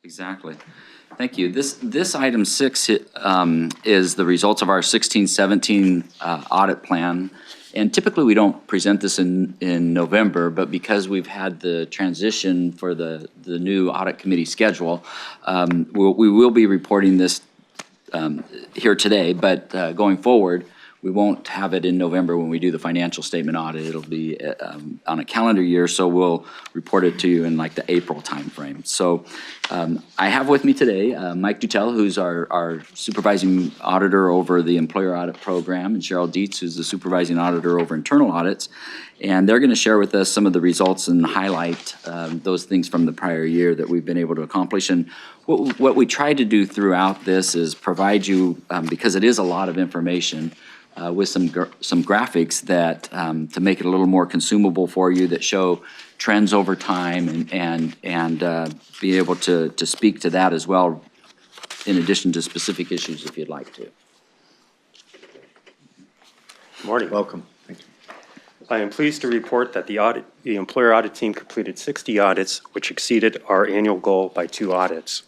Exactly. Thank you. This item 6 is the results of our 16-17 audit plan. And typically we don't present this in November, but because we've had the transition for the new audit committee schedule, we will be reporting this here today, but going forward, we won't have it in November when we do the financial statement audit. It'll be on a calendar year, so we'll report it to you in like the April timeframe. So I have with me today Mike Dutel, who's our supervising auditor over the employer audit program, and Cheryl Dietz, who's the supervising auditor over internal audits. And they're going to share with us some of the results and highlight those things from the prior year that we've been able to accomplish. And what we try to do throughout this is provide you, because it is a lot of information, with some graphics that to make it a little more consumable for you, that show trends over time and be able to speak to that as well, in addition to specific issues if you'd like to. Good morning. Welcome. Thank you. I am pleased to report that the employer audit team completed 60 audits, which exceeded our annual goal by 2 audits.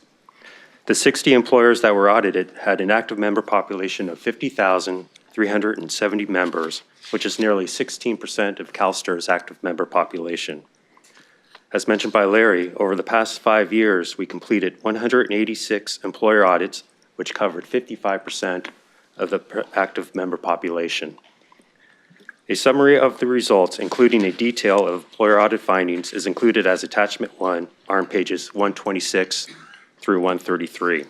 The 60 employers that were audited had an active member population of 50,370 members, which is nearly 16% of CalSTR's active member population. As mentioned by Larry, over the past 5 years, we completed 186 employer audits, which covered 55% of the active member population. A summary of the results, including a detail of employer audit findings, is included as Attachment 1 on pages 126 through 133.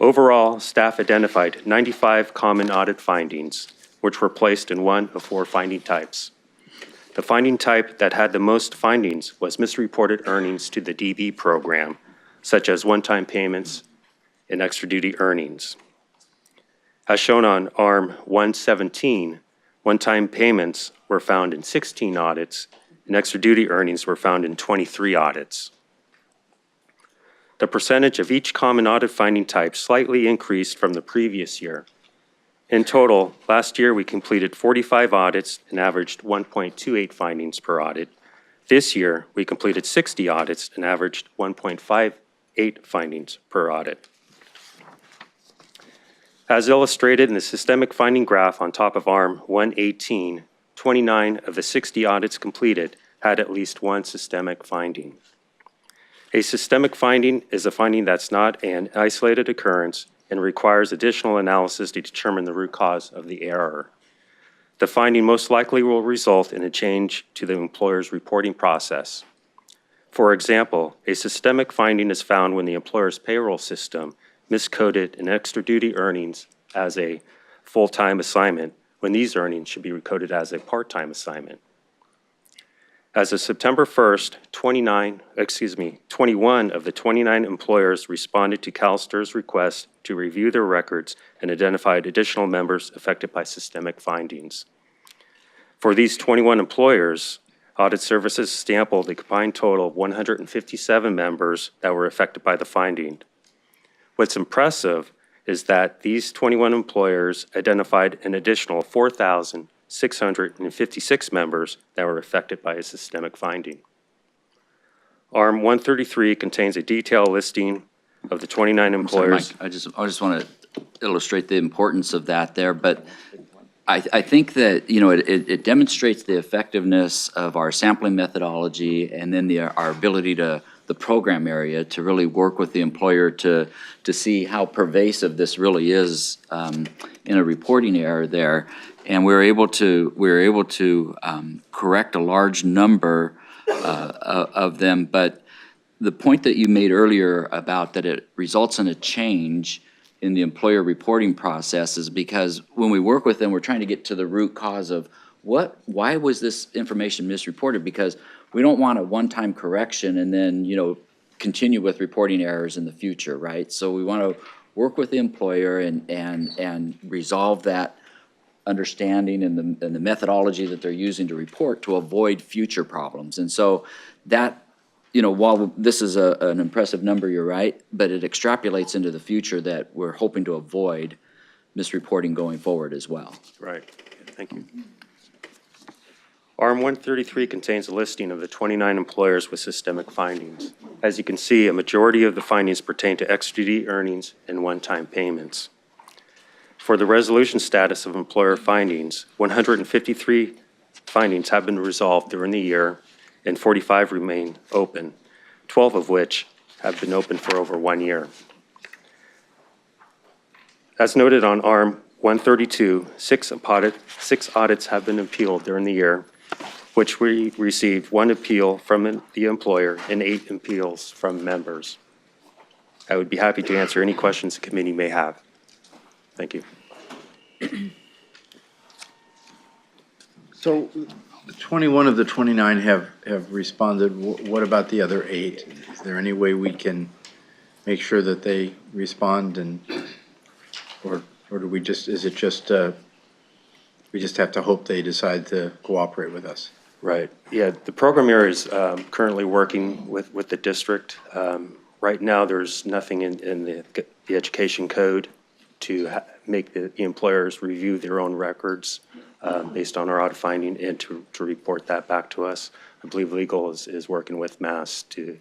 Overall, staff identified 95 common audit findings, which were placed in one of 4 finding types. The finding type that had the most findings was misreported earnings to the DB program, such as one-time payments and extra duty earnings. As shown on ARM 117, one-time payments were found in 16 audits, and extra duty earnings were found in 23 audits. The percentage of each common audit finding type slightly increased from the previous year. In total, last year we completed 45 audits and averaged 1.28 findings per audit. This year we completed 60 audits and averaged 1.58 findings per audit. As illustrated in the systemic finding graph on top of ARM 118, 29 of the 60 audits completed had at least one systemic finding. A systemic finding is a finding that's not an isolated occurrence and requires additional analysis to determine the root cause of the error. The finding most likely will result in a change to the employer's reporting process. For example, a systemic finding is found when the employer's payroll system miscoded an extra duty earnings as a full-time assignment when these earnings should be recoded as a part-time assignment. As of September 1st, 21 of the 29 employers responded to CalSTR's request to review their records and identified additional members affected by systemic findings. For these 21 employers, Audit Services sampled a combined total of 157 members that were affected by the finding. What's impressive is that these 21 employers identified an additional 4,656 members that were affected by a systemic finding. ARM 133 contains a detailed listing of the 29 employers. Sorry, Mike, I just want to illustrate the importance of that there, but I think that, you know, it demonstrates the effectiveness of our sampling methodology, and then our ability to the program area to really work with the employer to see how pervasive this really is in a reporting error there. And we were able to correct a large number of them. But the point that you made earlier about that it results in a change in the employer reporting process is because when we work with them, we're trying to get to the root cause of why was this information misreported? Because we don't want a one-time correction and then, you know, continue with reporting errors in the future, right? So we want to work with the employer and resolve that understanding and the methodology that they're using to report to avoid future problems. And so that, you know, while this is an impressive number, you're right, but it extrapolates into the future that we're hoping to avoid misreporting going forward as well. Right. Thank you. ARM 133 contains a listing of the 29 employers with systemic findings. As you can see, a majority of the findings pertain to extra duty earnings and one-time payments. For the resolution status of employer findings, 153 findings have been resolved during the year and 45 remain open, 12 of which have been open for over 1 year. As noted on ARM 132, six audits have been appealed during the year, which we received 1 appeal from the employer and 8 appeals from members. I would be happy to answer any questions the committee may have. Thank you. So 21 of the 29 have responded. What about the other 8? Is there any way we can make sure that they respond or do we just, is it just, we just have to hope they decide to cooperate with us? Right. Yeah, the program area is currently working with the district. Right now, there's nothing in the education code to make the employers review their own records based on our audit finding and to report that back to us. I believe legal is working with Mass to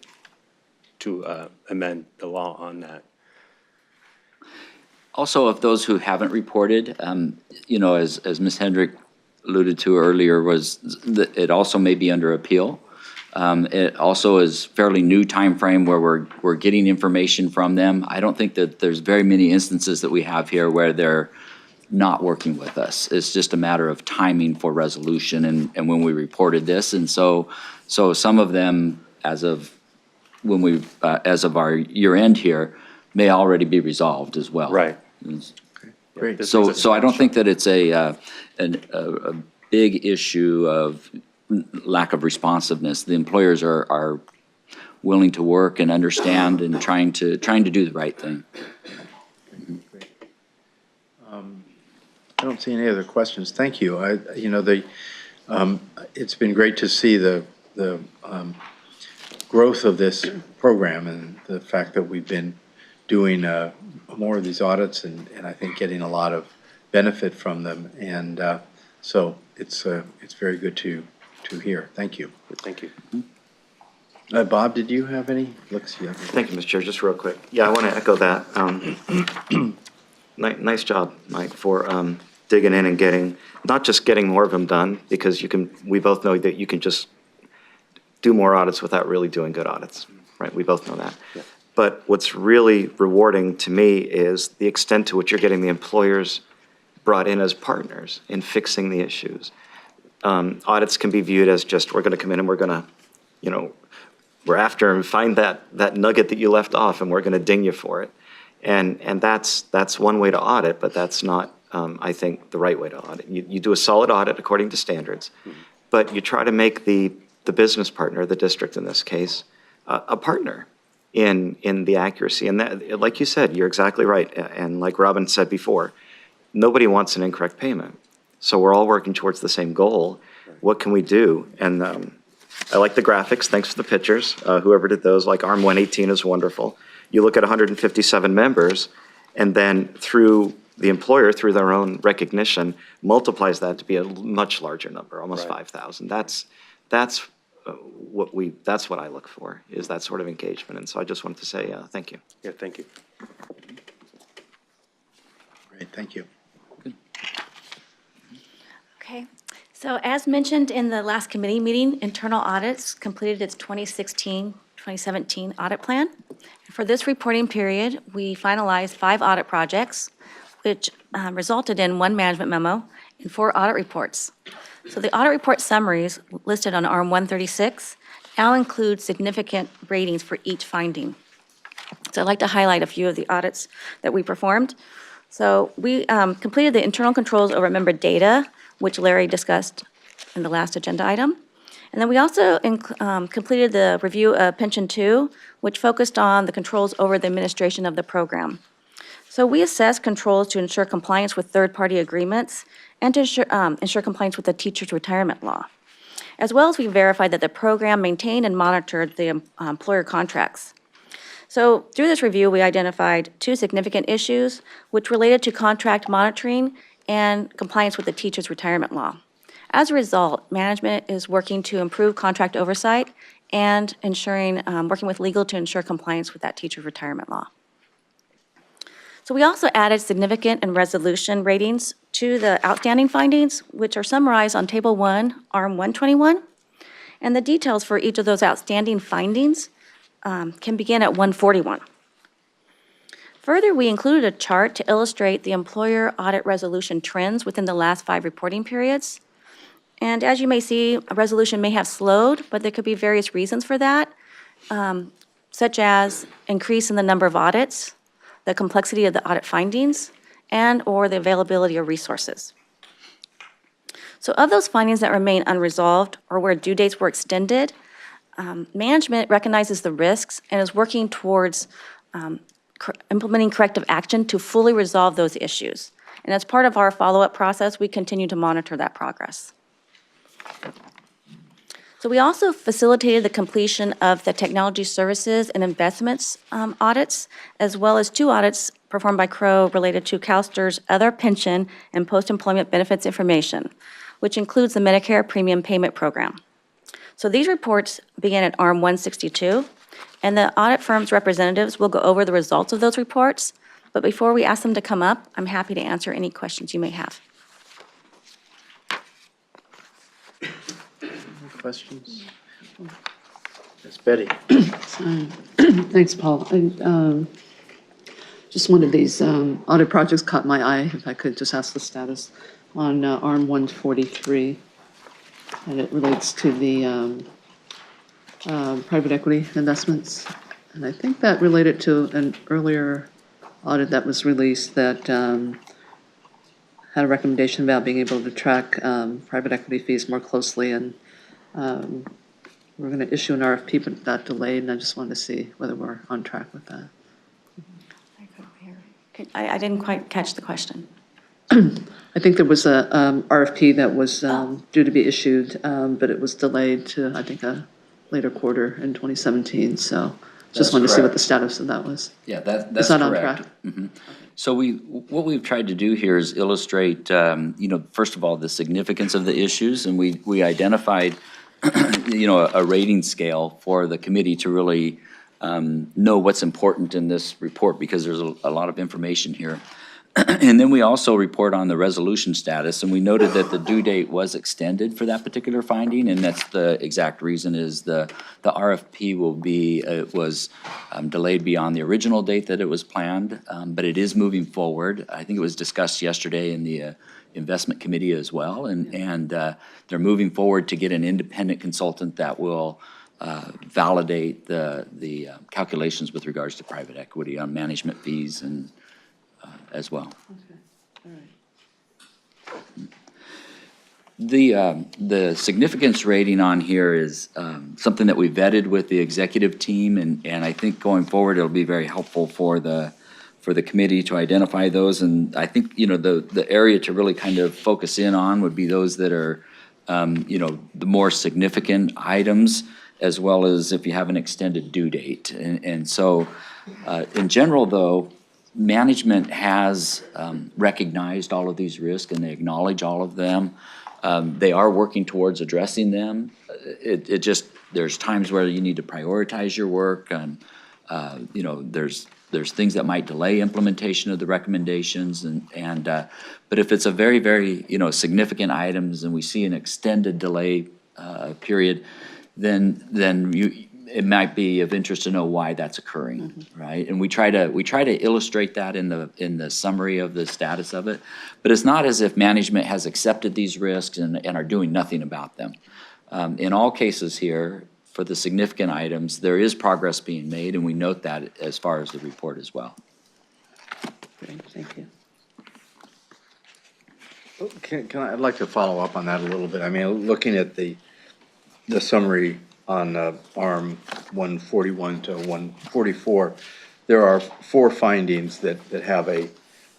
amend the law on that. Also, of those who haven't reported, you know, as Ms. Hendrick alluded to earlier, was that it also may be under appeal. It also is fairly new time frame where we're getting information from them. I don't think that there's very many instances that we have here where they're not working with us. It's just a matter of timing for resolution and when we reported this. And so some of them, as of when we as of our year end here, may already be resolved as well. Right. Great. So I don't think that it's a big issue of lack of responsiveness. The employers are willing to work and understand and trying to do the right thing. Great. I don't see any other questions. Thank you. It's been great to see the growth of this program and the fact that we've been doing more of these audits and I think getting a lot of benefit from them. And so it's very good to hear. Thank you. Thank you. Bob, did you have any? Thank you, Mr. Chair. Just real quick. Yeah, I want to echo that. Nice job, Mike, for digging in and not just getting more of them done, because we both know that you can just do more audits without really doing good audits, right? We both know that. Yeah. But what's really rewarding to me is the extent to which you're getting the employers brought in as partners in fixing the issues. Audits can be viewed as just, we're going to come in and we're going to, we're after and find that nugget that you left off and we're going to ding you for it. And that's one way to audit, but that's not, I think, the right way to audit. You do a solid audit according to standards, but you try to make the business partner, the district in this case, a partner in the accuracy. And that, like you said, you're exactly right. And like Robin said before, nobody wants an incorrect payment. So we're all working towards the same goal. What can we do? And I like the graphics. Thanks for the pictures. Whoever did those, like ARM 118 is wonderful. You look at 157 members, and then through the employer, through their own recognition, multiplies that to be a much larger number, almost 5,000. That's what I look for, is that sort of engagement. And so I just wanted to say thank you. Yeah, thank you. Great, thank you. Okay, so as mentioned in the last committee meeting, Internal Audits completed its 2016-2017 audit plan. For this reporting period, we finalized 5 audit projects, which resulted in 1 management memo and 4 audit reports. So the audit report summaries listed on ARM 136 now include significant ratings for each finding. So I'd like to highlight a few of the audits that we performed. So we completed the internal controls over member data, which Larry discussed in the last agenda item. And then we also completed the review of Pension 2, which focused on the controls over the administration of the program. So we assessed controls to ensure compliance with third-party agreements and to ensure compliance with the teacher's retirement law, as well as we verified that the program maintained and monitored the employer contracts. So through this review, we identified 2 significant issues which related to contract monitoring and compliance with the teacher's retirement law. As a result, management is working to improve contract oversight and ensuring, working with legal to ensure compliance with that teacher retirement law. So we also added significant and resolution ratings to the outstanding findings, which are summarized on Table 1, ARM 121. And the details for each of those outstanding findings can begin at 141. Further, we included a chart to illustrate the employer audit resolution trends within the last 5 reporting periods. And as you may see, a resolution may have slowed, but there could be various reasons for that, such as increase in the number of audits, the complexity of the audit findings, and/or the availability of resources. So of those findings that remain unresolved or where due dates were extended, management recognizes the risks and is working towards implementing corrective action to fully resolve those issues. And as part of our follow-up process, we continue to monitor that progress. So we also facilitated the completion of the technology services and investments audits, as well as 2 audits performed by Crow related to CalSTR's other pension and post-employment benefits information, which includes the Medicare Premium Payment Program. So these reports began at ARM 162, and the audit firm's representatives will go over the results of those reports. But before we ask them to come up, I'm happy to answer any questions you may have. Questions? Yes, Betty. Thanks, Paul. Just one of these audit projects caught my eye, if I could just ask the status, on ARM 143, and it relates to the private equity investments. And I think that related to an earlier audit that was released that had a recommendation about being able to track private equity fees more closely, and we're going to issue an RFP, but that delayed, and I just wanted to see whether we're on track with that. I didn't quite catch the question. I think there was a RFP that was due to be issued, but it was delayed to, I think, a later quarter in 2017. So just wanted to see what the status of that was. Yeah, that's Is that on correct. track? Mhm. So what we've tried to do here is illustrate, first of all, the significance of the issues, and we identified, a rating scale for the committee to really know what's important in this report, because there's a lot of information here. And then we also report on the resolution status, and we noted that the due date was extended for that particular finding, and that's the exact reason is the RFP was delayed beyond the original date that it was planned, but it is moving forward. I think it was discussed yesterday in the investment committee as well, and they're moving forward to get an independent consultant that will validate the calculations with regards to private equity on management fees and as well. Okay. All right. The significance rating on here is something that we vetted with the executive team, and I think going forward, it'll be very helpful for the committee to identify those. And I think, the area to really kind of focus in on would be those that are, the more significant items, as well as if you have an extended due date. And so, in general, though, management has recognized all of these risks, and they acknowledge all of them. They are working towards addressing them. It just, there's times where you need to prioritize your work, and there's things that might delay implementation of the recommendations, but if it's a very, very significant items and we see an extended delay period, then it might be of interest to know why that's occurring, right? And we try to illustrate that in the summary of the status of it. But it's not as if management has accepted these risks and are doing nothing about them. In all cases here, for the significant items, there is progress being made, and we note that as far as the report as well. Great, thank you. I'd like to follow up on that a little bit. I mean, looking at the summary on ARM 141 to 144, there are 4 findings that have a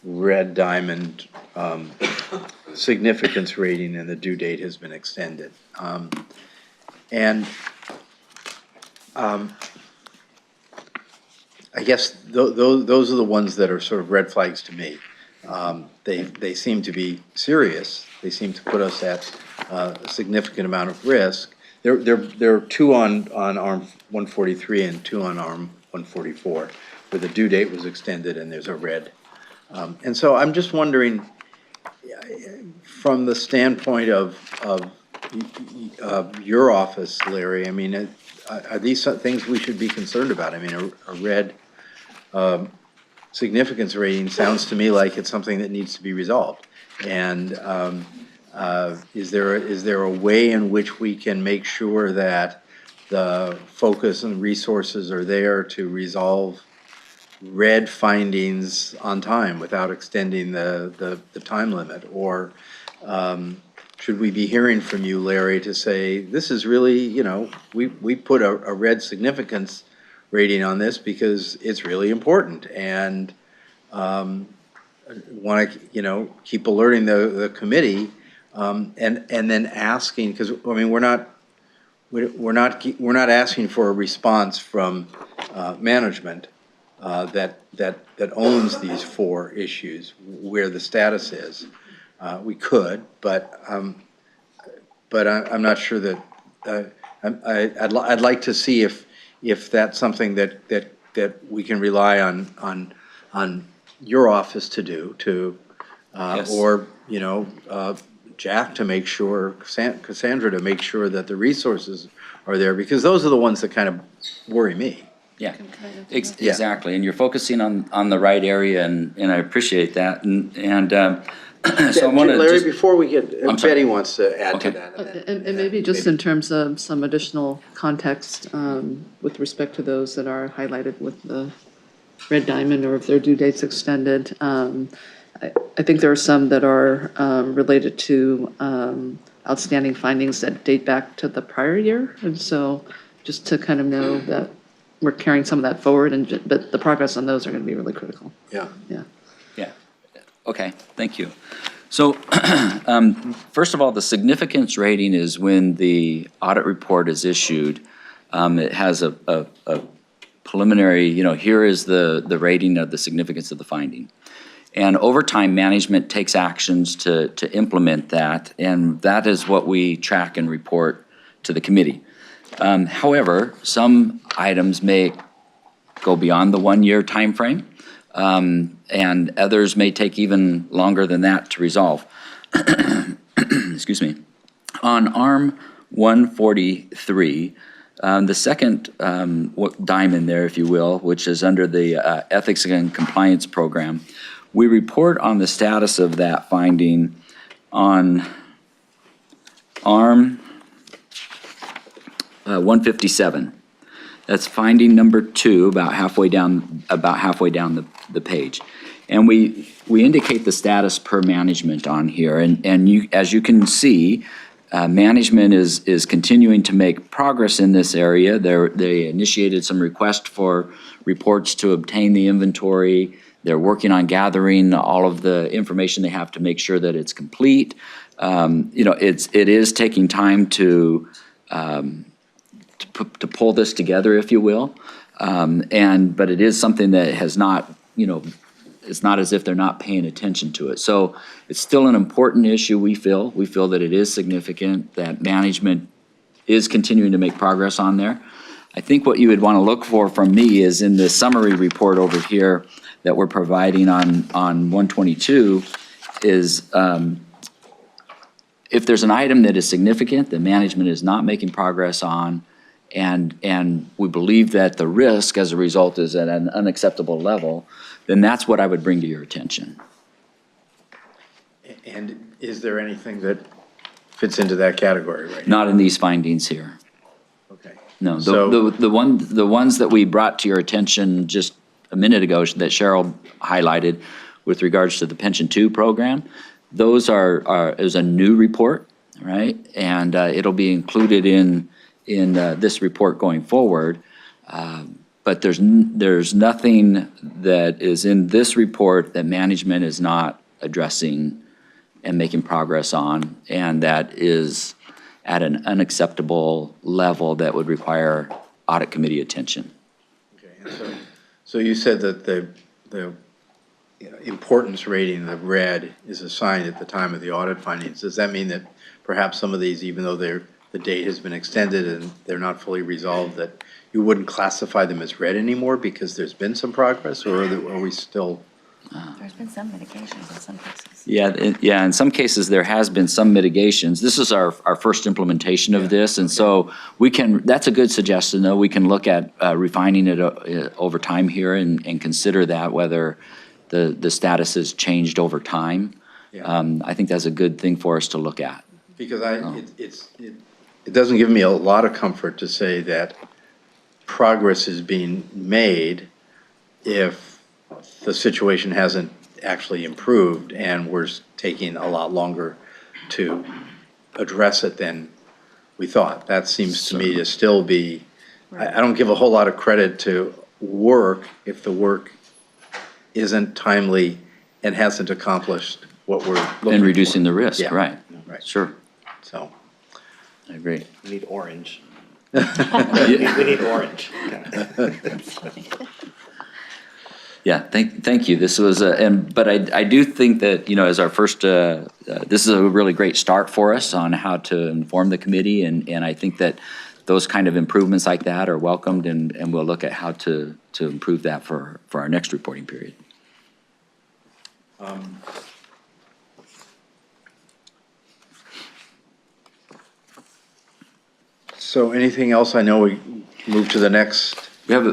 red diamond significance rating, and the due date has been extended. I guess those are the ones that are sort of red flags to me. They seem to be serious. They seem to put us at a significant amount of risk. There are two on ARM 143 and two on ARM 144, where the due date was extended and there's a red. And so I'm just wondering, from the standpoint of your office, Larry, I mean, are these things we should be concerned about? I mean, a red significance rating sounds to me like it's something that needs to be resolved. And is there a way in which we can make sure that the focus and resources are there to resolve red findings on time without extending the time limit? Or should we be hearing from you, Larry, to say, this is really, you know, we put a red significance rating on this because it's really important, and want to, you know, keep alerting the committee, and then asking, because I mean, we're not asking for a response from management that owns these four issues where the status is. We could, but I'm not sure that I'd like to see if that's something that we can rely on your office to do, Yes. or you know, Jack to make sure, Cassandra to make sure that the resources are there, because those are the ones that kind of worry me. Yeah, exactly, and you're focusing on the right area, and I appreciate that, and so I want to Larry, just, before we get, I'm sorry. Betty wants to add to Okay. that. And maybe just in terms of some additional context with respect to those that are highlighted with the red diamond, or if their due date's extended. I think there are some that are related to outstanding findings that date back to the prior year. And so just to kind of know that we're carrying some of that forward, but the progress on those are going to be really critical. Yeah. Yeah. yeah, okay, thank you. So, first of all, the significance rating is when the audit report is issued. It has a preliminary, you know, here is the rating of the significance of the finding. And over time, management takes actions to implement that, and that is what we track and report to the committee. However, some items may go beyond the 1 year timeframe, and others may take even longer than that to resolve. Excuse me. On ARM 143, the second diamond there, if you will, which is under the Ethics and Compliance Program, we report on the status of that finding on ARM 157. That's finding number 2, about halfway down the page. And we indicate the status per management on here. And you, as you can see, management is continuing to make progress in this area. They initiated some requests for reports to obtain the inventory. They're working on gathering all of the information they have to make sure that it's complete. You know, it is taking time to pull this together, if you will. But it is something that has not, you know, it's not as if they're not paying attention to it. So it's still an important issue, we feel. We feel that it is significant, that management is continuing to make progress on there. I think what you would want to look for from me is in the summary report over here that we're providing on 122 is if there's an item that is significant that management is not making progress on, and we believe that the risk as a result is at an unacceptable level, then that's what I would bring to your attention. And is there anything that fits into that category right now? Not in these findings here. Okay. No, So- the ones that we brought to your attention just a minute ago that Cheryl highlighted with regards to the Pension 2 program, those is a new report, right? And it'll be included in this report going forward. But there's nothing that is in this report that management is not addressing and making progress on, and that is at an unacceptable level that would require audit committee attention. Okay, and so you said that the importance rating, the red, is assigned at the time of the audit findings. Does that mean that perhaps some of these, even though the date has been extended and they're not fully resolved, that you wouldn't classify them as red anymore because there's been some progress, or are we still? There's been some mitigations in some cases. Yeah, in some cases, there has been some mitigations. This is our first implementation of this, and so that's a good suggestion, though. We can look at refining it over time here and consider that, whether the status has changed over time. Yeah. I think that's a good thing for us to look at. Because it doesn't give me a lot of comfort to say that progress is being made if the situation hasn't actually improved and we're taking a lot longer to address it than we thought. That seems to me to still be, I don't give a whole lot of credit to work if the work isn't timely and hasn't accomplished what we're looking for. And reducing the risk, Yeah. right. Right. Sure, So, I agree. We need orange. We need orange. Yeah, thank you. This was, but I do think that, as our first, this is a really great start for us on how to inform the committee, and I think that those kind of improvements like that are welcomed, and we'll look at how to improve that for our next reporting period. so anything else? I know we move to the next We have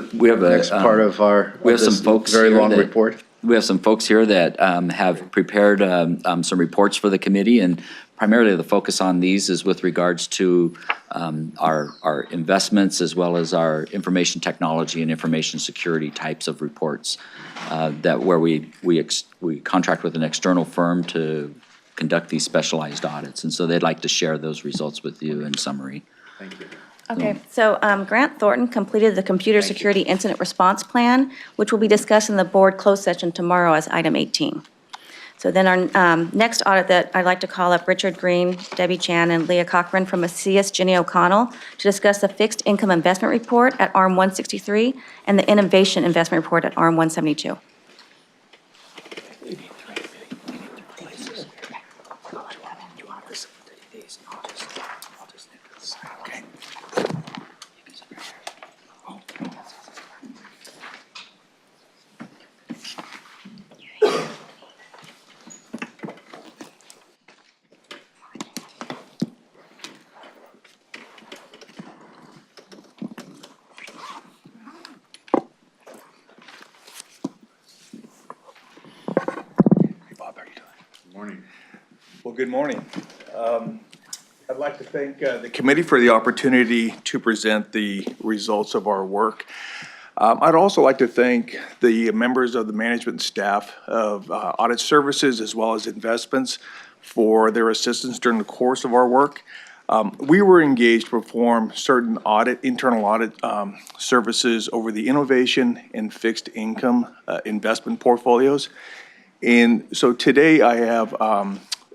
a next part of our we have of some this folks very here long that- report. We have some folks here that have prepared some reports for the committee, and primarily the focus on these is with regards to our investments as well as our information technology and information security types of reports where we contract with an external firm to conduct these specialized audits. And so they'd like to share those results with you in summary. Thank you. Okay, so Grant Thornton completed the Computer Security Incident Response Plan, which will be discussed in the board closed session tomorrow as item 18. So then our next audit that I'd like to call up Richard Green, Debbie Chan, and Leah Cochran from Ssae, Ginny O'Connell, to discuss the Fixed Income Investment Report at ARM 163 and the Innovation Investment Report at ARM 172. Morning. Well, good morning. I'd like to thank the committee for the opportunity to present the results of our work. I'd also like to thank the members of the management staff of Audit Services as well as Investments for their assistance during the course of our work. We were engaged to perform certain internal audit services over the innovation and fixed income investment portfolios. And so today I have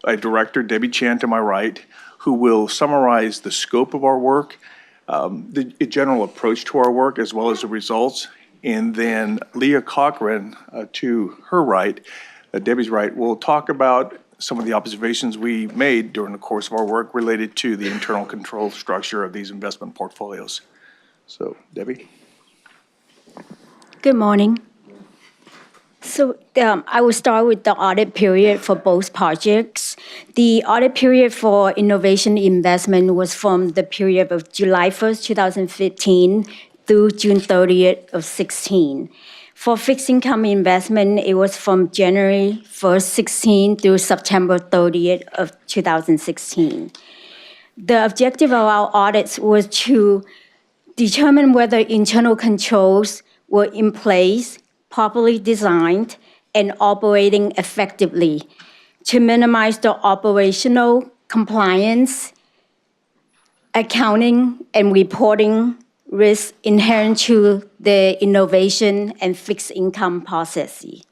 a director, Debbie Chan, to my right, who will summarize the scope of our work, the general approach to our work, as well as the results. And then Leah Cochran, to her right, Debbie's right, will talk about some of the observations we made during the course of our work related to the internal control structure of these investment portfolios. So, Debbie? Good morning. So I will start with the audit period for both projects. The audit period for innovation investment was from the period of July 1st, 2015 through June 30th of 16. For fixed income investment, it was from January 1st, 16 through September 30th of 2016. The objective of our audits was to determine whether internal controls were in place, properly designed, and operating effectively to minimize the operational compliance, accounting, and reporting risks inherent to the innovation and fixed income processes.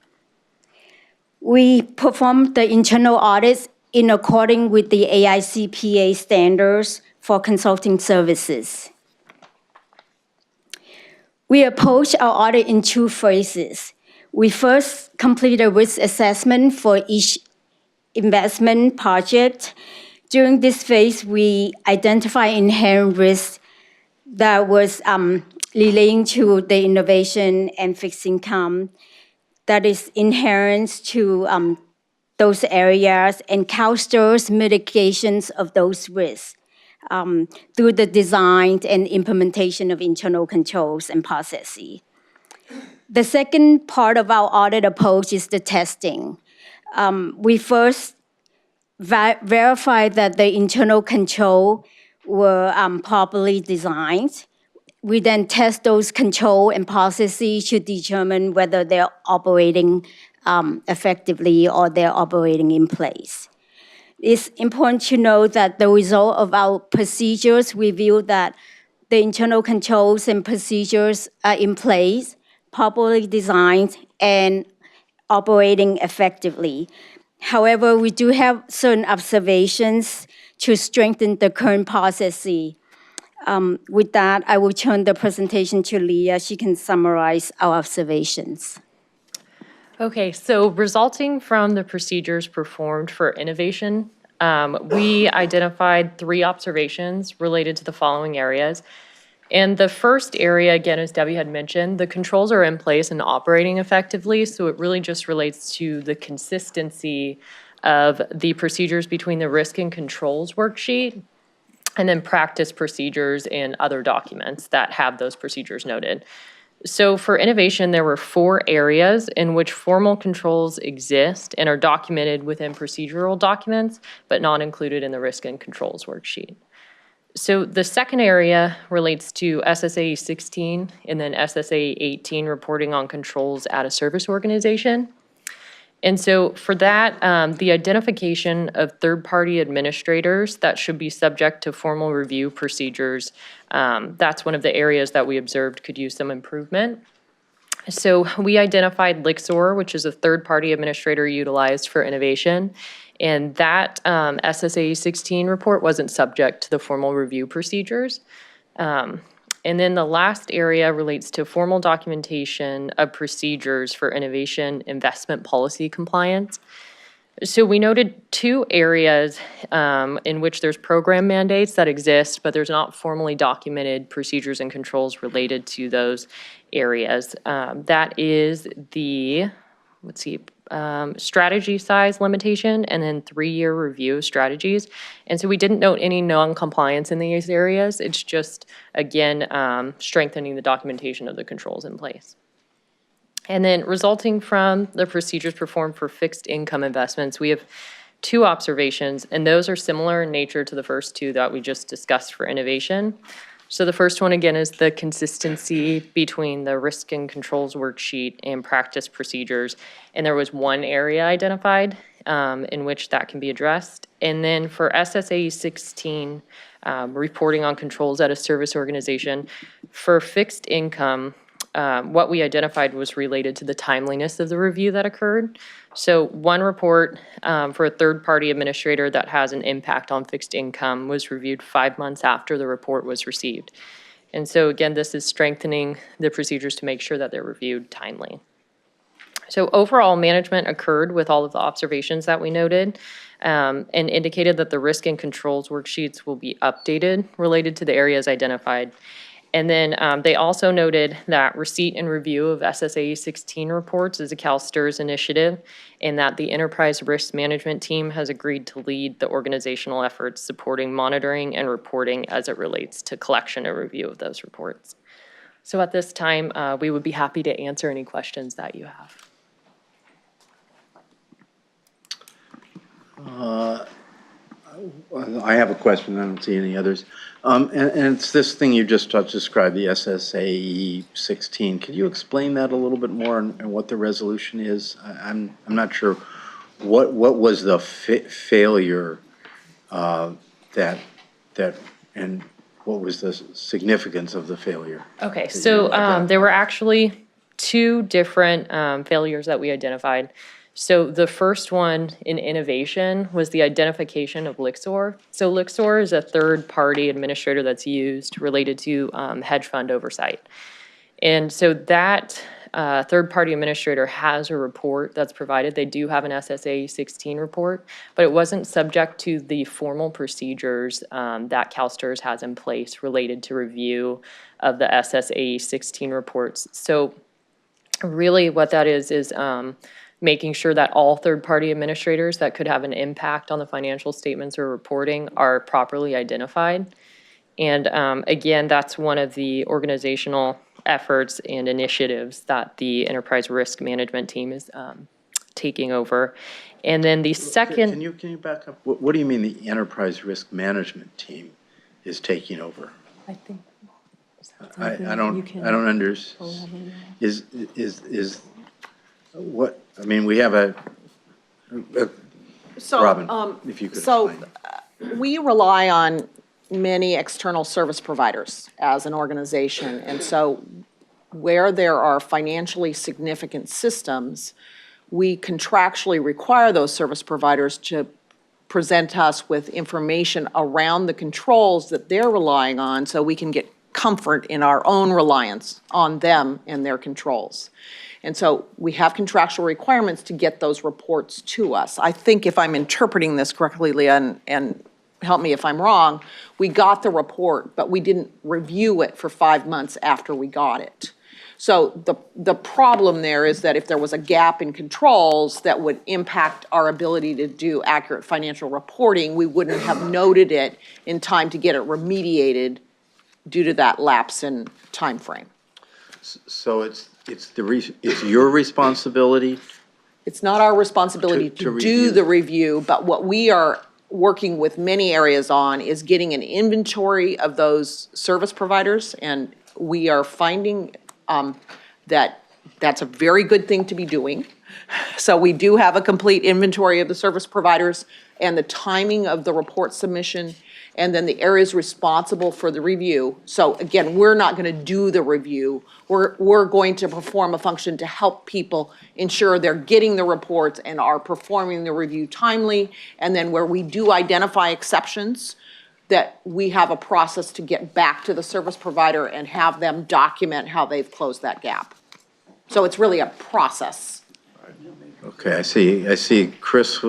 We performed the internal audits in accordance with the AICPA standards for consulting services. We approach our audit in two phases. We first complete a risk assessment for each investment project During this phase, we identify inherent risks that was relating to the innovation and fixed income that is inherent to those areas and counters mitigations of those risks through the design and implementation of internal controls and processes. The second part of our audit approach is the testing. We first verify that the internal control were properly designed. We then test those control and processes to determine whether they're operating effectively or they're operating in place. It's important to know that the result of our procedures reveal that the internal controls and procedures are in place, properly designed, and operating effectively. However, we do have certain observations to strengthen the current processes. With that, I will turn the presentation to Leah. She can summarize our observations. Okay, so resulting from the procedures performed for innovation, we identified 3 observations related to the following areas. And the first area, again, as Debbie had mentioned, the controls are in place and operating effectively, so it really just relates to the consistency of the procedures between the risk and controls worksheet and then practice procedures and other documents that have those procedures noted. So for innovation, there were 4 areas in which formal controls exist and are documented within procedural documents, but not included in the risk and controls worksheet. So the second area relates to Ssae 16 and then Ssae 18 reporting on controls at a service organization. And so for that, the identification of third-party administrators that should be subject to formal review procedures, that's one of the areas that we observed could use some improvement. So we identified Lixor, which is a third-party administrator utilized for innovation, and that Ssae 16 report wasn't subject to the formal review procedures. And then the last area relates to formal documentation of procedures for innovation investment policy compliance. So we noted 2 areas in which there's program mandates that exist, but there's not formally documented procedures and controls related to those areas. That is the, strategy size limitation and then 3-year review of strategies. And so we didn't note any non-compliance in these areas. It's just, again, strengthening the documentation of the controls in place. And then resulting from the procedures performed for fixed income investments, we have 2 observations, and those are similar in nature to the first 2 that we just discussed for innovation. So the first one, again, is the consistency between the risk and controls worksheet and practice procedures. And there was 1 area identified in which that can be addressed. And then for Ssae 16, reporting on controls at a service organization, for fixed income, what we identified was related to the timeliness of the review that occurred. So 1 report for a third-party administrator that has an impact on fixed income was reviewed 5 months after the report was received. And so again, this is strengthening the procedures to make sure that they're reviewed timely. So overall, management occurred with all of the observations that we noted and indicated that the risk and controls worksheets will be updated related to the areas identified. And then they also noted that receipt and review of Ssae 16 reports is a CalSTRS initiative, and that the enterprise risk management team has agreed to lead the organizational efforts supporting monitoring and reporting as it relates to collection and review of those reports. So at this time, we would be happy to answer any questions that you have. I have a question, I don't see any others. And it's this thing you just described, the Ssae 16. Could you explain that a little bit more and what the resolution is? I'm not sure. What was the failure that and what was the significance of the failure? Okay, so there were actually 2 different failures that we identified. So the first one in innovation was the identification of Lixor. So Lixor is a third-party administrator that's used related to hedge fund oversight. And so that third-party administrator has a report that's provided. They do have an SSA 16 report, but it wasn't subject to the formal procedures that CalSTRS has in place related to review of the SSA 16 reports. So really what that is making sure that all third-party administrators that could have an impact on the financial statements or reporting are properly identified. And again, that's one of the organizational efforts and initiatives that the enterprise risk management team is taking over. And then the second. Can you back up? What do you mean the enterprise risk management team is taking over? I think. I don't understand. Is what, I mean, we have Robin, if you could explain. We rely on many external service providers as an organization. And so where there are financially significant systems, we contractually require those service providers to present us with information around the controls that they're relying on so we can get comfort in our own reliance on them and their controls. And so we have contractual requirements to get those reports to us. I think if I'm interpreting this correctly, Leah, and help me if I'm wrong, we got the report, but we didn't review it for 5 months after we got it. So the problem there is that if there was a gap in controls that would impact our ability to do accurate financial reporting, we wouldn't have noted it in time to get it remediated due to that lapse in time frame. So it's your responsibility? It's not our responsibility To to review. do the review, but what we are working with many areas on is getting an inventory of those service providers, and we are finding that that's a very good thing to be doing. So we do have a complete inventory of the service providers and the timing of the report submission, and then the areas responsible for the review. So again, we're not going to do the review. We're going to perform a function to help people ensure they're getting the reports and are performing the review timely. And then where we do identify exceptions, that we have a process to get back to the service provider and have them document how they've closed that gap. So it's really a process. Okay, I see Chris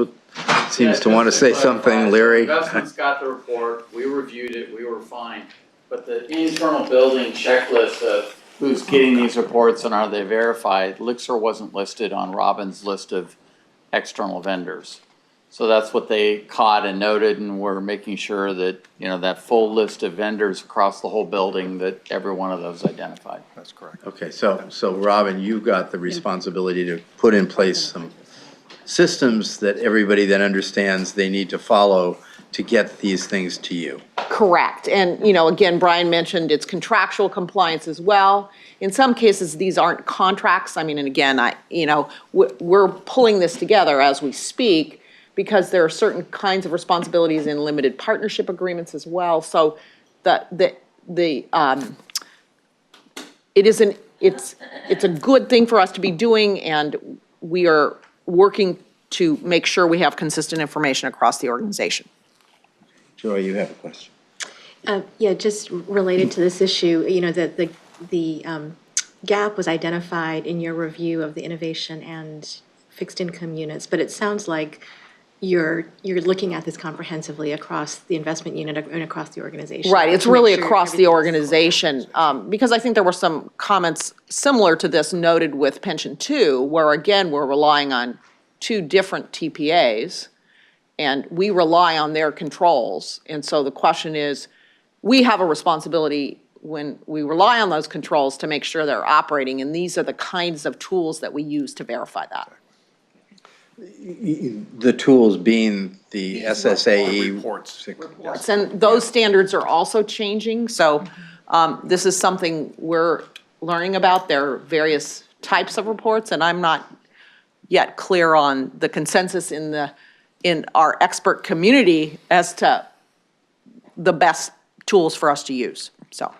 seems to want to say something, Larry. Investments got the report, we reviewed it, we were fine. But the internal building checklist of who's getting these reports and are they verified, Lixer wasn't listed on Robin's list of external vendors. So that's what they caught and noted, and we're making sure that, that full list of vendors across the whole building, that every one of those identified. That's correct. Okay, so Robin, you got the responsibility to put in place some systems that everybody then understands they need to follow to get these things to you. Correct. And, again, Brian mentioned it's contractual compliance as well. In some cases, these aren't contracts. I mean, and again, we're pulling this together as we speak because there are certain kinds of responsibilities in limited partnership agreements as well. So it's a good thing for us to be doing, and we are working to make sure we have consistent information across the organization. Joy, you have a question. Yeah, just related to this issue, the gap was identified in your review of the innovation and fixed income units, but it sounds like you're looking at this comprehensively across the investment unit and across the organization. Right, it's to make really sure across the everything's- organization, because I think there were some comments similar to this noted with Pension 2, where again, we're relying on 2 different TPAs, and we rely on their controls. And so the question is, we have a responsibility when we rely on those controls to make sure they're operating, and these are the kinds of tools that we use to verify that. The tools being the SSAE Reports. And those standards are also changing, so this is something we're learning about. There are various types of reports, and I'm not yet clear on the consensus in our expert community as to the best tools for us to use, so.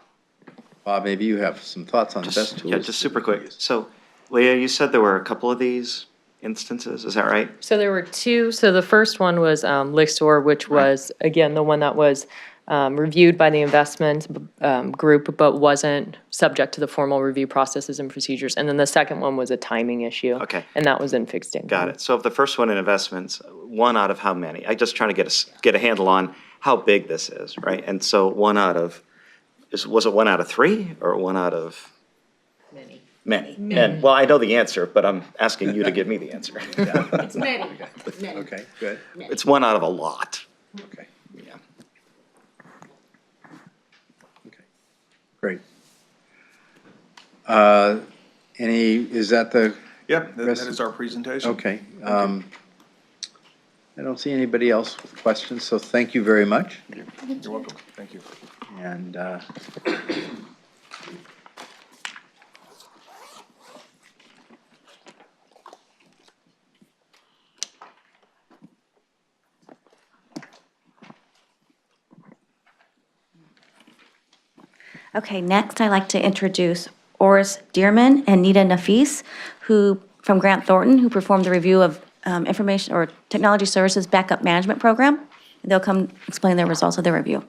Bob, maybe you have some thoughts on best tools. Yeah, just super quick. So, Leah, you said there were a couple of these instances, is that right? So there were 2. So the first one was Lixor, which was, again, the one that was reviewed by the investment group, but wasn't subject to the formal review processes and procedures. And then the second one was a timing issue. Okay. And that was in fixed income. Got it. So if the first one in investments, one out of how many? I just trying to get a handle on how big this is, right? And so was it 1 out of 3 or 1 out of? Many. And, well, I know the answer, but I'm asking you to give me the answer. It's many. Okay, good. It's 1 out of a lot. Okay, Yeah. okay, great. Is that the, Yep, that Rest- is our presentation. okay. I don't see anybody else with questions, so thank you very much. You're welcome. Thank you. And Okay, next I'd like to introduce Oris Dearman and Nita Nafis, from Grant Thornton, who performed the review of Information or Technology Services Backup Management Program. And they'll come explain the results of their review.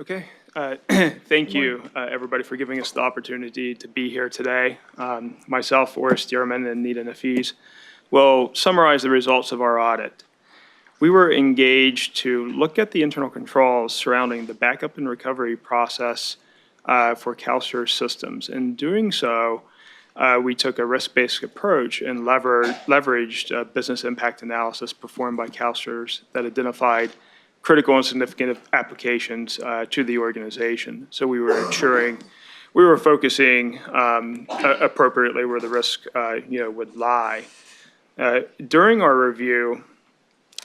Okay, thank you, everybody, for giving us the opportunity to be here today. Myself, Oris Dearman, and Nita Nafis will summarize the results of our audit. We were engaged to look at the internal controls surrounding the backup and recovery process for CalSTRS systems. In doing so, we took a risk-based approach and leveraged a business impact analysis performed by CalSTRS that identified critical and significant applications to the organization. So we were focusing appropriately where the risk would lie. During our review,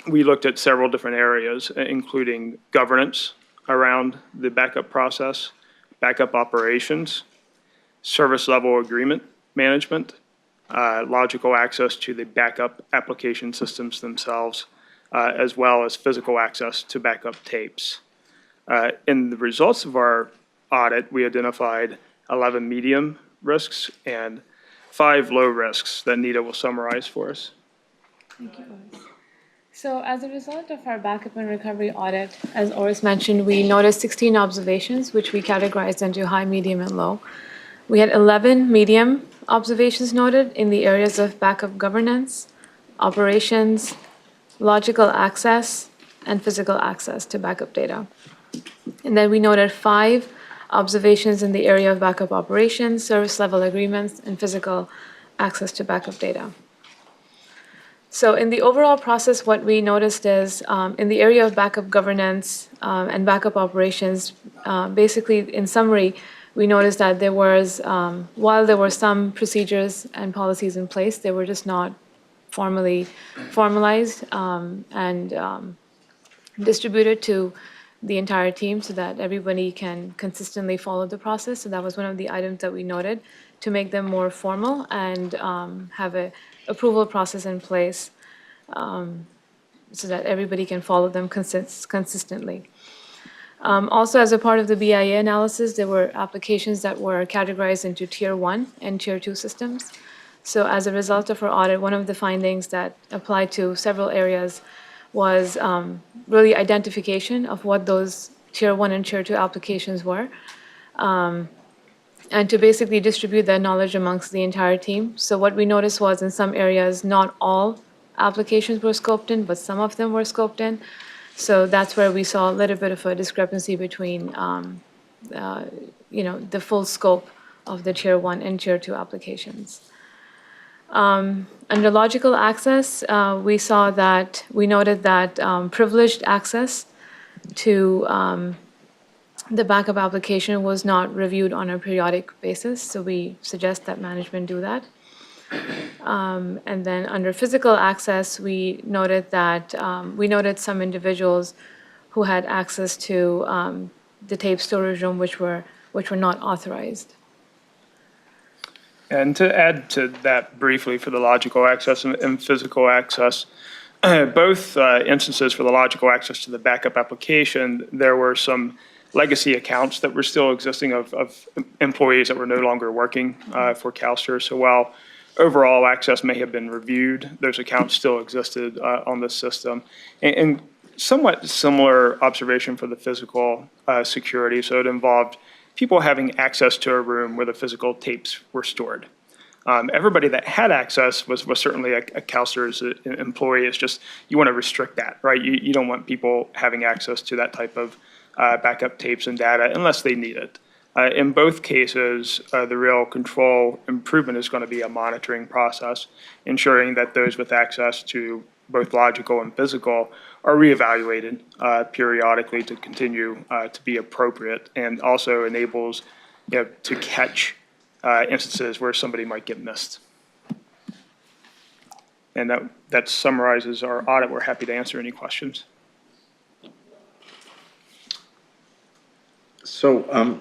we looked at several different areas, including governance around the backup process, backup operations, service level agreement management, logical access to the backup application systems themselves, as well as physical access to backup tapes. In the results of our audit, we identified 11 medium risks and 5 low risks that Nita will summarize for us. Thank you, Oris. So as a result of our backup and recovery audit, as Oris mentioned, we noticed 16 observations, which we categorized into high, medium, and low. We had 11 medium observations noted in the areas of backup governance, operations, logical access, and physical access to backup data. And then we noted 5 observations in the area of backup operations, service level agreements, and physical access to backup data. So in the overall process, what we noticed is in the area of backup governance and backup operations, basically in summary, we noticed that there was, while there were some procedures and policies in place, they were just not formalized and distributed to the entire team so that everybody can consistently follow the process. So that was one of the items that we noted to make them more formal and have a approval process in place so that everybody can follow them consistently. Also, as a part of the BIA analysis, there were applications that were categorized into Tier 1 and Tier 2 systems. So as a result of our audit, one of the findings that applied to several areas was really identification of what those Tier 1 and Tier 2 applications were, and to basically distribute that knowledge amongst the entire team. So what we noticed was in some areas, not all applications were scoped in, but some of them were scoped in. So that's where we saw a little bit of a discrepancy between, the full scope of the Tier 1 and Tier 2 applications. Under logical access, we noted that privileged access to the backup application was not reviewed on a periodic basis, so we suggest that management do that. And then under physical access, we noted some individuals who had access to the tape storage room which were not authorized. And to add to that briefly for the logical access and physical access, both instances for the logical access to the backup application, there were some legacy accounts that were still existing of employees that were no longer working for CalSTRS. So while overall access may have been reviewed, those accounts still existed on the system. And somewhat similar observation for the physical security. So it involved people having access to a room where the physical tapes were stored. Everybody that had access was certainly a CalSTRS employee. It's just you want to restrict that, right? You don't want people having access to that type of backup tapes and data unless they need it. In both cases, the real control improvement is going to be a monitoring process, ensuring that those with access to both logical and physical are reevaluated periodically to continue to be appropriate, and also enables to catch instances where somebody might get missed. And that summarizes our audit. We're happy to answer any questions. So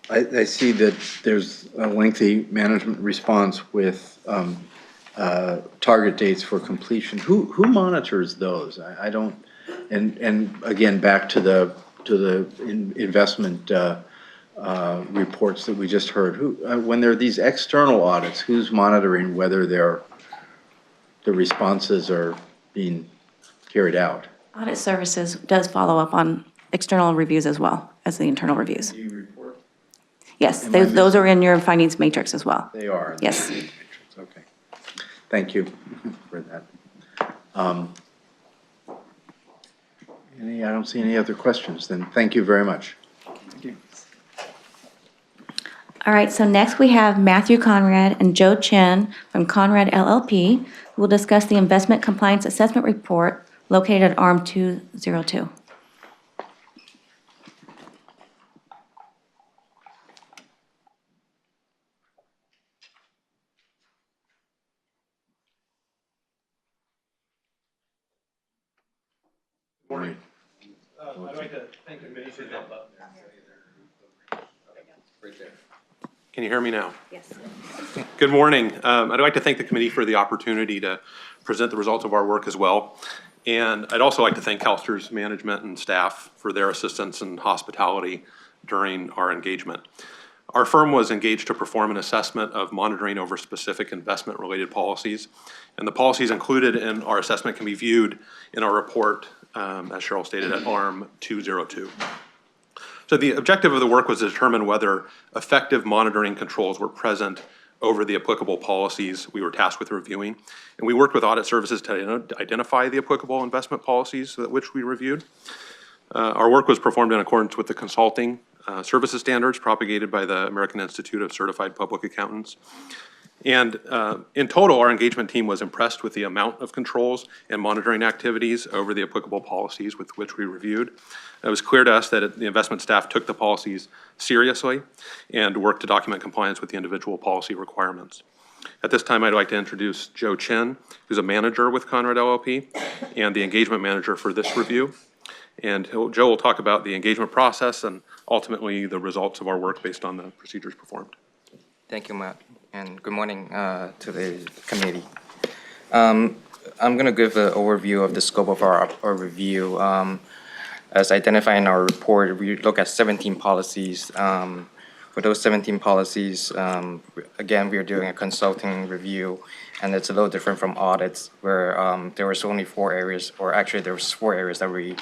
I see that there's a lengthy management response with target dates for completion. Who monitors those? I don't. And again, back to the investment reports that we just heard. When there are these external audits, who's monitoring whether the responses are being carried out? Audit Services does follow up on external reviews as well as the internal reviews. Do you report? Yes, those are in your findings matrix as well. They are. Yes. Okay. Thank you for that. I don't see any other questions. Then thank you very much. Thank you. All right, so next we have Matthew Conrad and Joe Chen from Conrad LLP, who will discuss the Investment Compliance Assessment Report located at ARM 202. Morning. I'd like to thank the committee for the Can you hear me now? Yes. Good morning. I'd like to thank the committee for the opportunity to present the results of our work as well. And I'd also like to thank CalSTRS management and staff for their assistance and hospitality during our engagement. Our firm was engaged to perform an assessment of monitoring over specific investment-related policies. And the policies included in our assessment can be viewed in our report, as Cheryl stated, at ARM 202. So the objective of the work was to determine whether effective monitoring controls were present over the applicable policies we were tasked with reviewing. And we worked with Audit Services to identify the applicable investment policies which we reviewed. Our work was performed in accordance with the consulting services standards propagated by the American Institute of Certified Public Accountants. And in total, our engagement team was impressed with the amount of controls and monitoring activities over the applicable policies with which we reviewed. It was clear to us that the investment staff took the policies seriously and worked to document compliance with the individual policy requirements. At this time, I'd like to introduce Joe Chen, who's a manager with Conrad LLP and the engagement manager for this review. And Joe will talk about the engagement process and ultimately the results of our work based on the procedures performed. Thank you, Matt, and good morning to the committee. I'm going to give an overview of the scope of our review. As identified in our report, we look at 17 policies. For those 17 policies, again, we are doing a consulting review, and it's a little different from audits, where there was only 4 areas, or actually there was 4 areas that we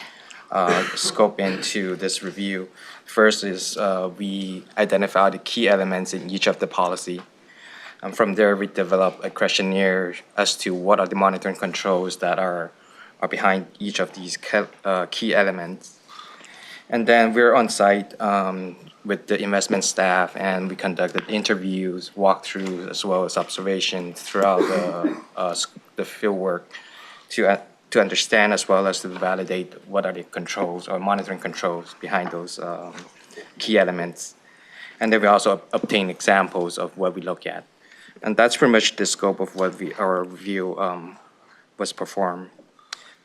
scope into this review. First is we identify the key elements in each of the policy. And from there, we develop a questionnaire as to what are the monitoring controls that are behind each of these key elements. And then we're on site with the investment staff, and we conducted interviews, walkthroughs, as well as observations throughout the field work to understand as well as to validate what are the controls or monitoring controls behind those key elements. And then we also obtain examples of what we look at. And that's pretty much the scope of what our review was performed.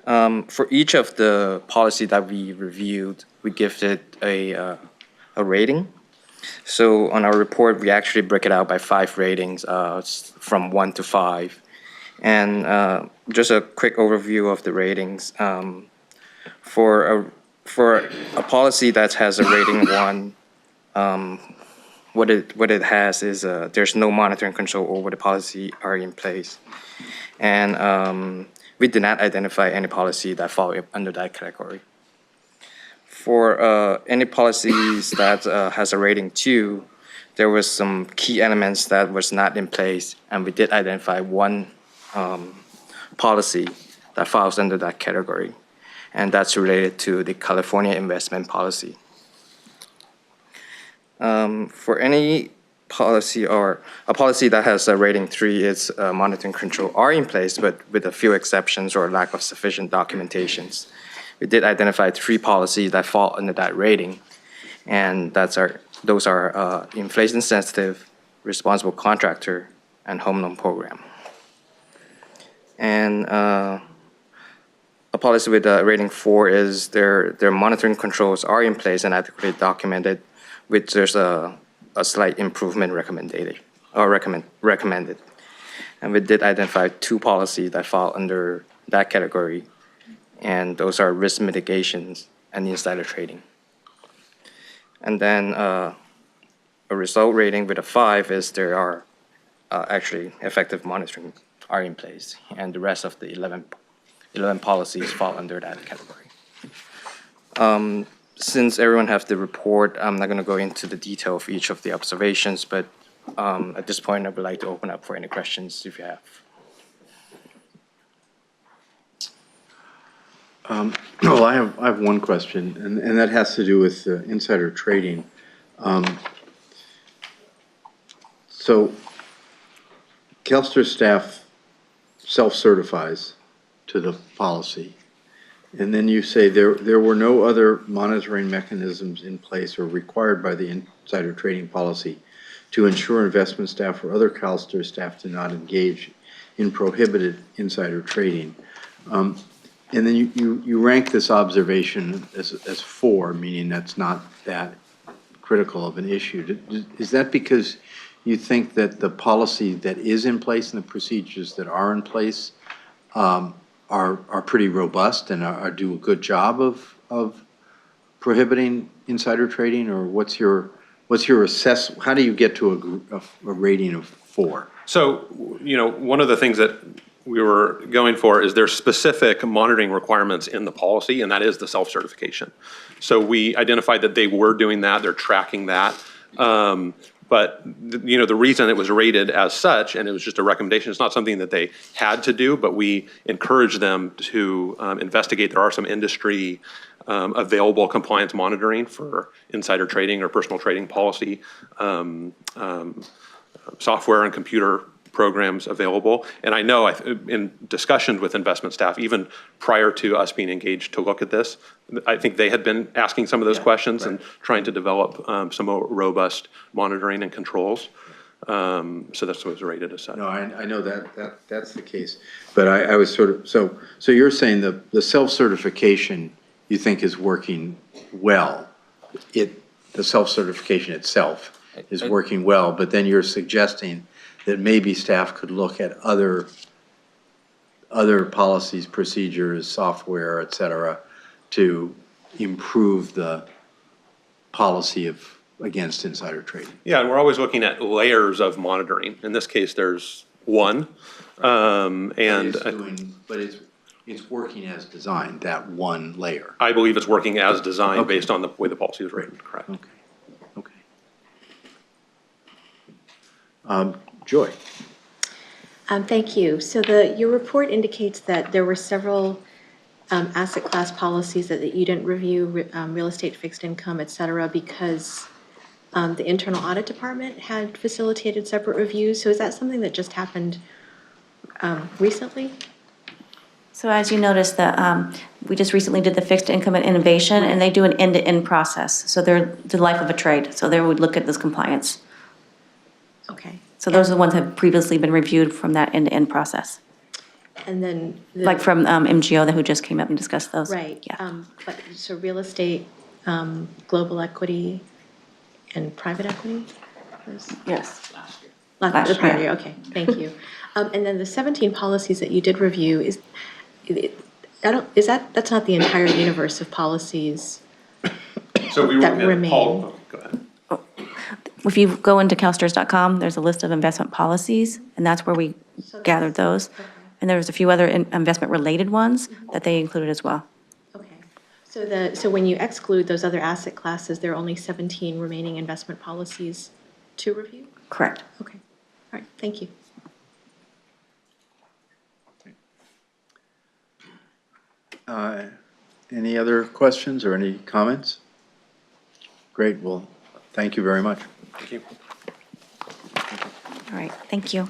For each of the policy that we reviewed, we gifted a rating. So on our report, we actually break it out by 5 ratings, from 1 to 5. And just a quick overview of the ratings. For a policy that has a rating 1, what it has is there's no monitoring control over the policy are in place. And we did not identify any policy that fall under that category. For any policies that has a rating 2, there was some key elements that was not in place, and we did identify one policy that falls under that category, and that's related to the California investment policy. For any policy or a policy that has a rating 3, its monitoring control are in place, but with a few exceptions or lack of sufficient documentations. We did identify 3 policies that fall under that rating, and those are inflation-sensitive, responsible contractor, and home loan program. And a policy with a rating 4 is their monitoring controls are in place and adequately documented, which there's a slight improvement recommended. And we did identify 2 policies that fall under that category, and those are risk mitigations and insider trading. And then a result rating with a 5 is there are actually effective monitoring are in place, and the rest of the 11 policies fall under that category. Since everyone has the report, I'm not going to go into the detail of each of the observations, but at this point, I would like to open up for any questions if you have. Well, I have one question, and that has to do with insider trading. So CalSTRS staff self-certifies to the policy, and then you say there were no other monitoring mechanisms in place or required by the insider trading policy to ensure investment staff or other CalSTRS staff do not engage in prohibited insider trading. And then you rank this observation as 4, meaning that's not that critical of an issue. Is that because you think that the policy that is in place and the procedures that are in place are pretty robust and do a good job of prohibiting insider trading, or what's your assessment? How do you get to a rating of 4? So, one of the things that we were going for is there's specific monitoring requirements in the policy, and that is the self-certification. So we identified that they were doing that, they're tracking that. But the reason it was rated as such, and it was just a recommendation, it's not something that they had to do, but we encourage them to investigate. There are some industry available compliance monitoring for insider trading or personal trading policy, software and computer programs available. And I know in discussions with investment staff, even prior to us being engaged to look at this, I think they had been asking some of those questions and trying to develop some more robust monitoring and controls. So that's what was rated as such. No, I know that's the case, but I was sort of, so you're saying the self-certification you think is working well. The self-certification itself is working well, but then you're suggesting that maybe staff could look at other policies, procedures, software, et cetera, to improve the policy against insider trading. Yeah, and we're always looking at layers of monitoring. In this case, there's one, but it's working as designed, that one layer. I believe it's working as designed based on the way the policy is written, correct. Okay. Joy. Thank you. So your report indicates that there were several asset class policies that you didn't review, real estate, fixed income, et cetera, because the internal audit department had facilitated separate reviews. So is that something that just happened recently? So as you noticed, we just recently did the fixed income and innovation, and they do an end-to-end process. So they're the life of a trade. So they would look at this compliance. Okay. So those are the ones that have previously been reviewed from that end-to-end process. And then Like from MGO, who just came up and discussed those. Right. Yeah. But so real estate, global equity, and private equity? Yes. The prior year, okay, thank you. And then the 17 policies that you did review, that's not the entire universe of policies So we that were, remain. Paul, go ahead. If you go into CalSTRS.com, there's a list of investment policies, and that's where we gathered those. And there was a few other investment-related ones that they included as well. Okay. So when you exclude those other asset classes, there are only 17 remaining investment policies to review? Correct. Okay. All right, thank you. Any other questions or any comments? Great, well, thank you very much. Thank you. All right, thank you.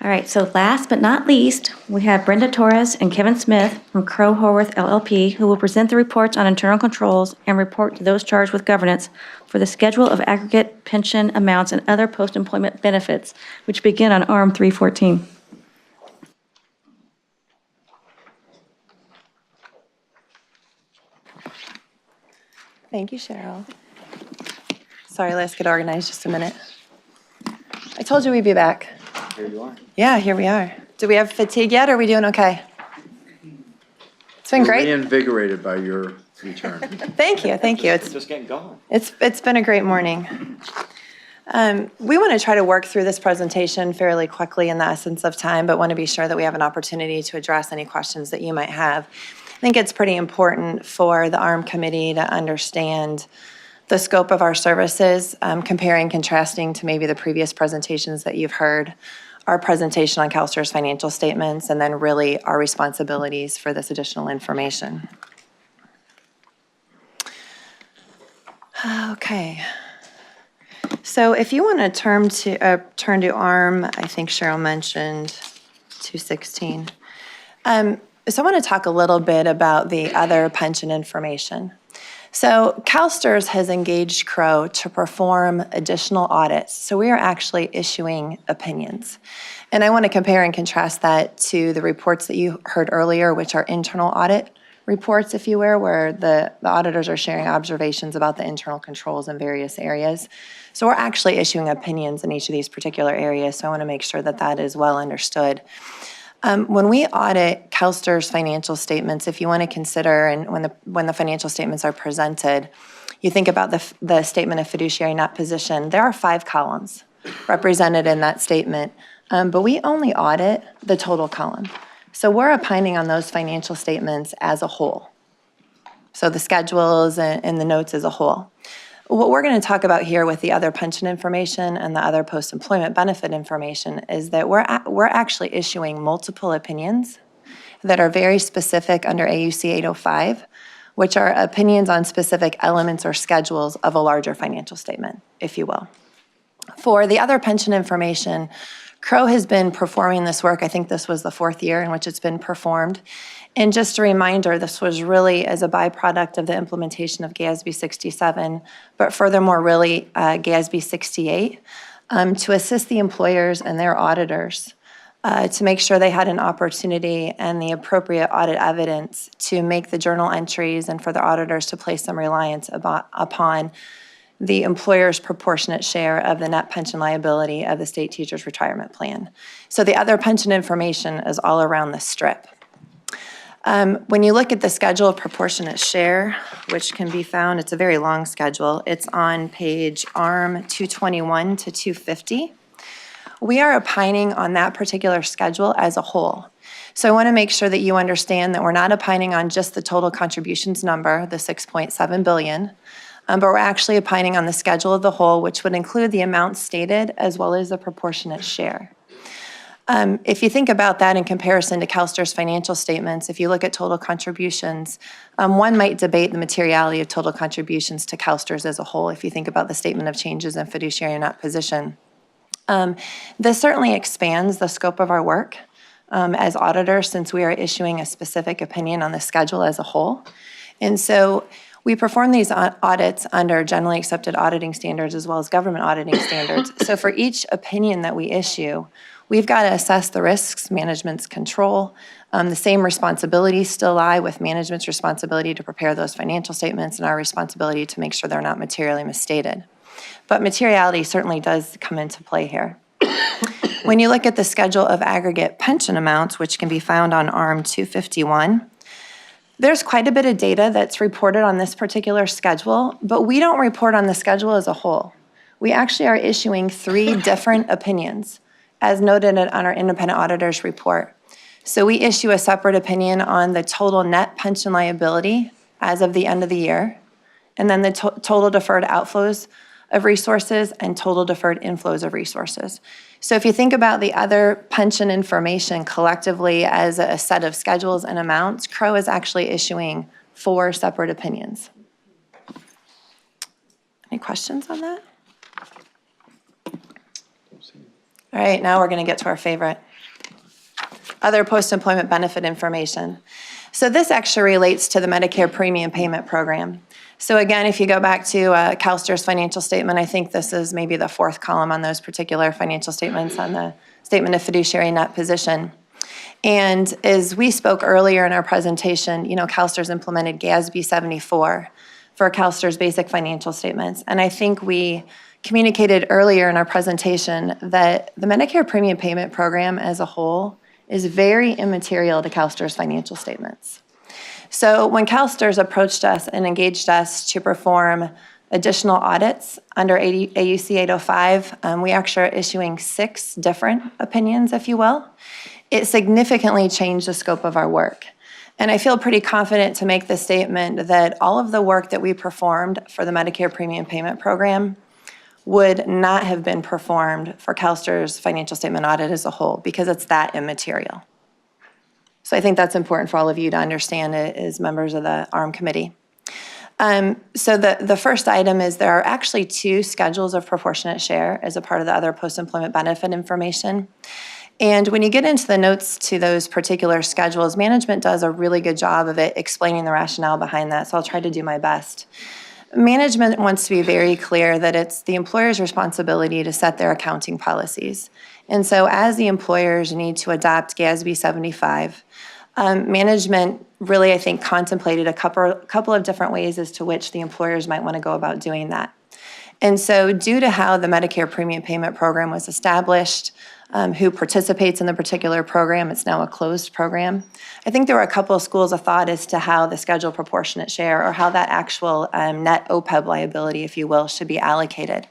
All right, so last but not least, we have Brenda Torres and Kevin Smith from Crowe Horwath LLP, who will present the reports on internal controls and report to those charged with governance for the schedule of aggregate pension amounts and other post-employment benefits, which begin on ARM 314. Thank you, Cheryl. Sorry, let's get organized just a minute. I told you we'd be back. Here you are. Yeah, here we are. Do we have fatigue yet, or are we doing okay? It's been We're great. reinvigorated by your return. Thank you, thank you. Just getting going. It's been a great morning. We want to try to work through this presentation fairly quickly in the essence of time, but want to be sure that we have an opportunity to address any questions that you might have. I think it's pretty important for the ARM committee to understand the scope of our services, comparing, contrasting to maybe the previous presentations that you've heard, our presentation on CalSTRS financial statements, and then really our responsibilities for this additional information. Okay. So if you want to turn to ARM, I think Cheryl mentioned 216. So I want to talk a little bit about the other pension information. So CalSTRS has engaged Crowe to perform additional audits. So we are actually issuing opinions. And I want to compare and contrast that to the reports that you heard earlier, which are internal audit reports, if you will, where the auditors are sharing observations about the internal controls in various areas. So we're actually issuing opinions in each of these particular areas. So I want to make sure that that is well understood. When we audit CalSTRS financial statements, if you want to consider, and when the financial statements are presented, you think about the statement of fiduciary net position, there are 5 columns represented in that statement, but we only audit the total column. So we're opining on those financial statements as a whole. So the schedules and the notes as a whole. What we're going to talk about here with the other pension information and the other post-employment benefit information is that we're actually issuing multiple opinions that are very specific under AUC 805, which are opinions on specific elements or schedules of a larger financial statement, if you will. For the other pension information, Crowe has been performing this work. I think this was the 4th year in which it's been performed. And just a reminder, this was really as a byproduct of the implementation of GASB 67, but furthermore, really GASB 68, to assist the employers and their auditors to make sure they had an opportunity and the appropriate audit evidence to make the journal entries and for the auditors to place some reliance upon the employer's proportionate share of the net pension liability of the state teachers' retirement plan. So the other pension information is all around the strip. When you look at the schedule of proportionate share, which can be found, it's a very long schedule. It's on page ARM 221 to 250. We are opining on that particular schedule as a whole. So I want to make sure that you understand that we're not opining on just the total contributions number, the $6.7 billion, but we're actually opining on the schedule of the whole, which would include the amount stated as well as the proportionate share. If you think about that in comparison to CalSTRS financial statements, if you look at total contributions, one might debate the materiality of total contributions to CalSTRS as a whole if you think about the statement of changes in fiduciary net position. This certainly expands the scope of our work as auditors since we are issuing a specific opinion on the schedule as a whole. And so we perform these audits under generally accepted auditing standards as well as government auditing standards. So for each opinion that we issue, we've got to assess the risks management's control. The same responsibilities still lie with management's responsibility to prepare those financial statements and our responsibility to make sure they're not materially misstated. but materiality certainly does come into play here. When you look at the schedule of aggregate pension amounts, which can be found on ARM 251, there's quite a bit of data that's reported on this particular schedule, but we don't report on the schedule as a whole. We actually are issuing 3 different opinions, as noted on our independent auditor's report. So we issue a separate opinion on the total net pension liability as of the end of the year, and then the total deferred outflows of resources and total deferred inflows of resources. So if you think about the other pension information collectively as a set of schedules and amounts, Crow is actually issuing 4 separate opinions. Any questions on that? All right, now we're going to get to our favorite. Other post-employment benefit information. So this actually relates to the Medicare premium payment program. So again, if you go back to CalSTRS financial statement, I think this is maybe the 4th column on those particular financial statements on the statement of fiduciary net position. And as we spoke earlier in our presentation, CalSTRS implemented GASB 74 for CalSTRS basic financial statements. And I think we communicated earlier in our presentation that the Medicare premium payment program as a whole is very immaterial to CalSTRS financial statements. So when CalSTRS approached us and engaged us to perform additional audits under AUC 805, we actually are issuing 6 different opinions, if you will. It significantly changed the scope of our work. And I feel pretty confident to make the statement that all of the work that we performed for the Medicare premium payment program would not have been performed for CalSTRS financial statement audit as a whole, because it's that immaterial. So I think that's important for all of you to understand as members of the ARM committee. So the first item is there are actually 2 schedules of proportionate share as a part of the other post-employment benefit information. And when you get into the notes to those particular schedules, management does a really good job of it explaining the rationale behind that, so I'll try to do my best. Management wants to be very clear that it's the employer's responsibility to set their accounting policies. And so as the employers need to adopt GASB 75, management really, I think, contemplated a couple of different ways as to which the employers might want to go about doing that. And so due to how the Medicare premium payment program was established, who participates in the particular program, it's now a closed program. I think there were a couple of schools of thought as to how the scheduled proportionate share or how that actual net OPEB liability, if you will, should be allocated.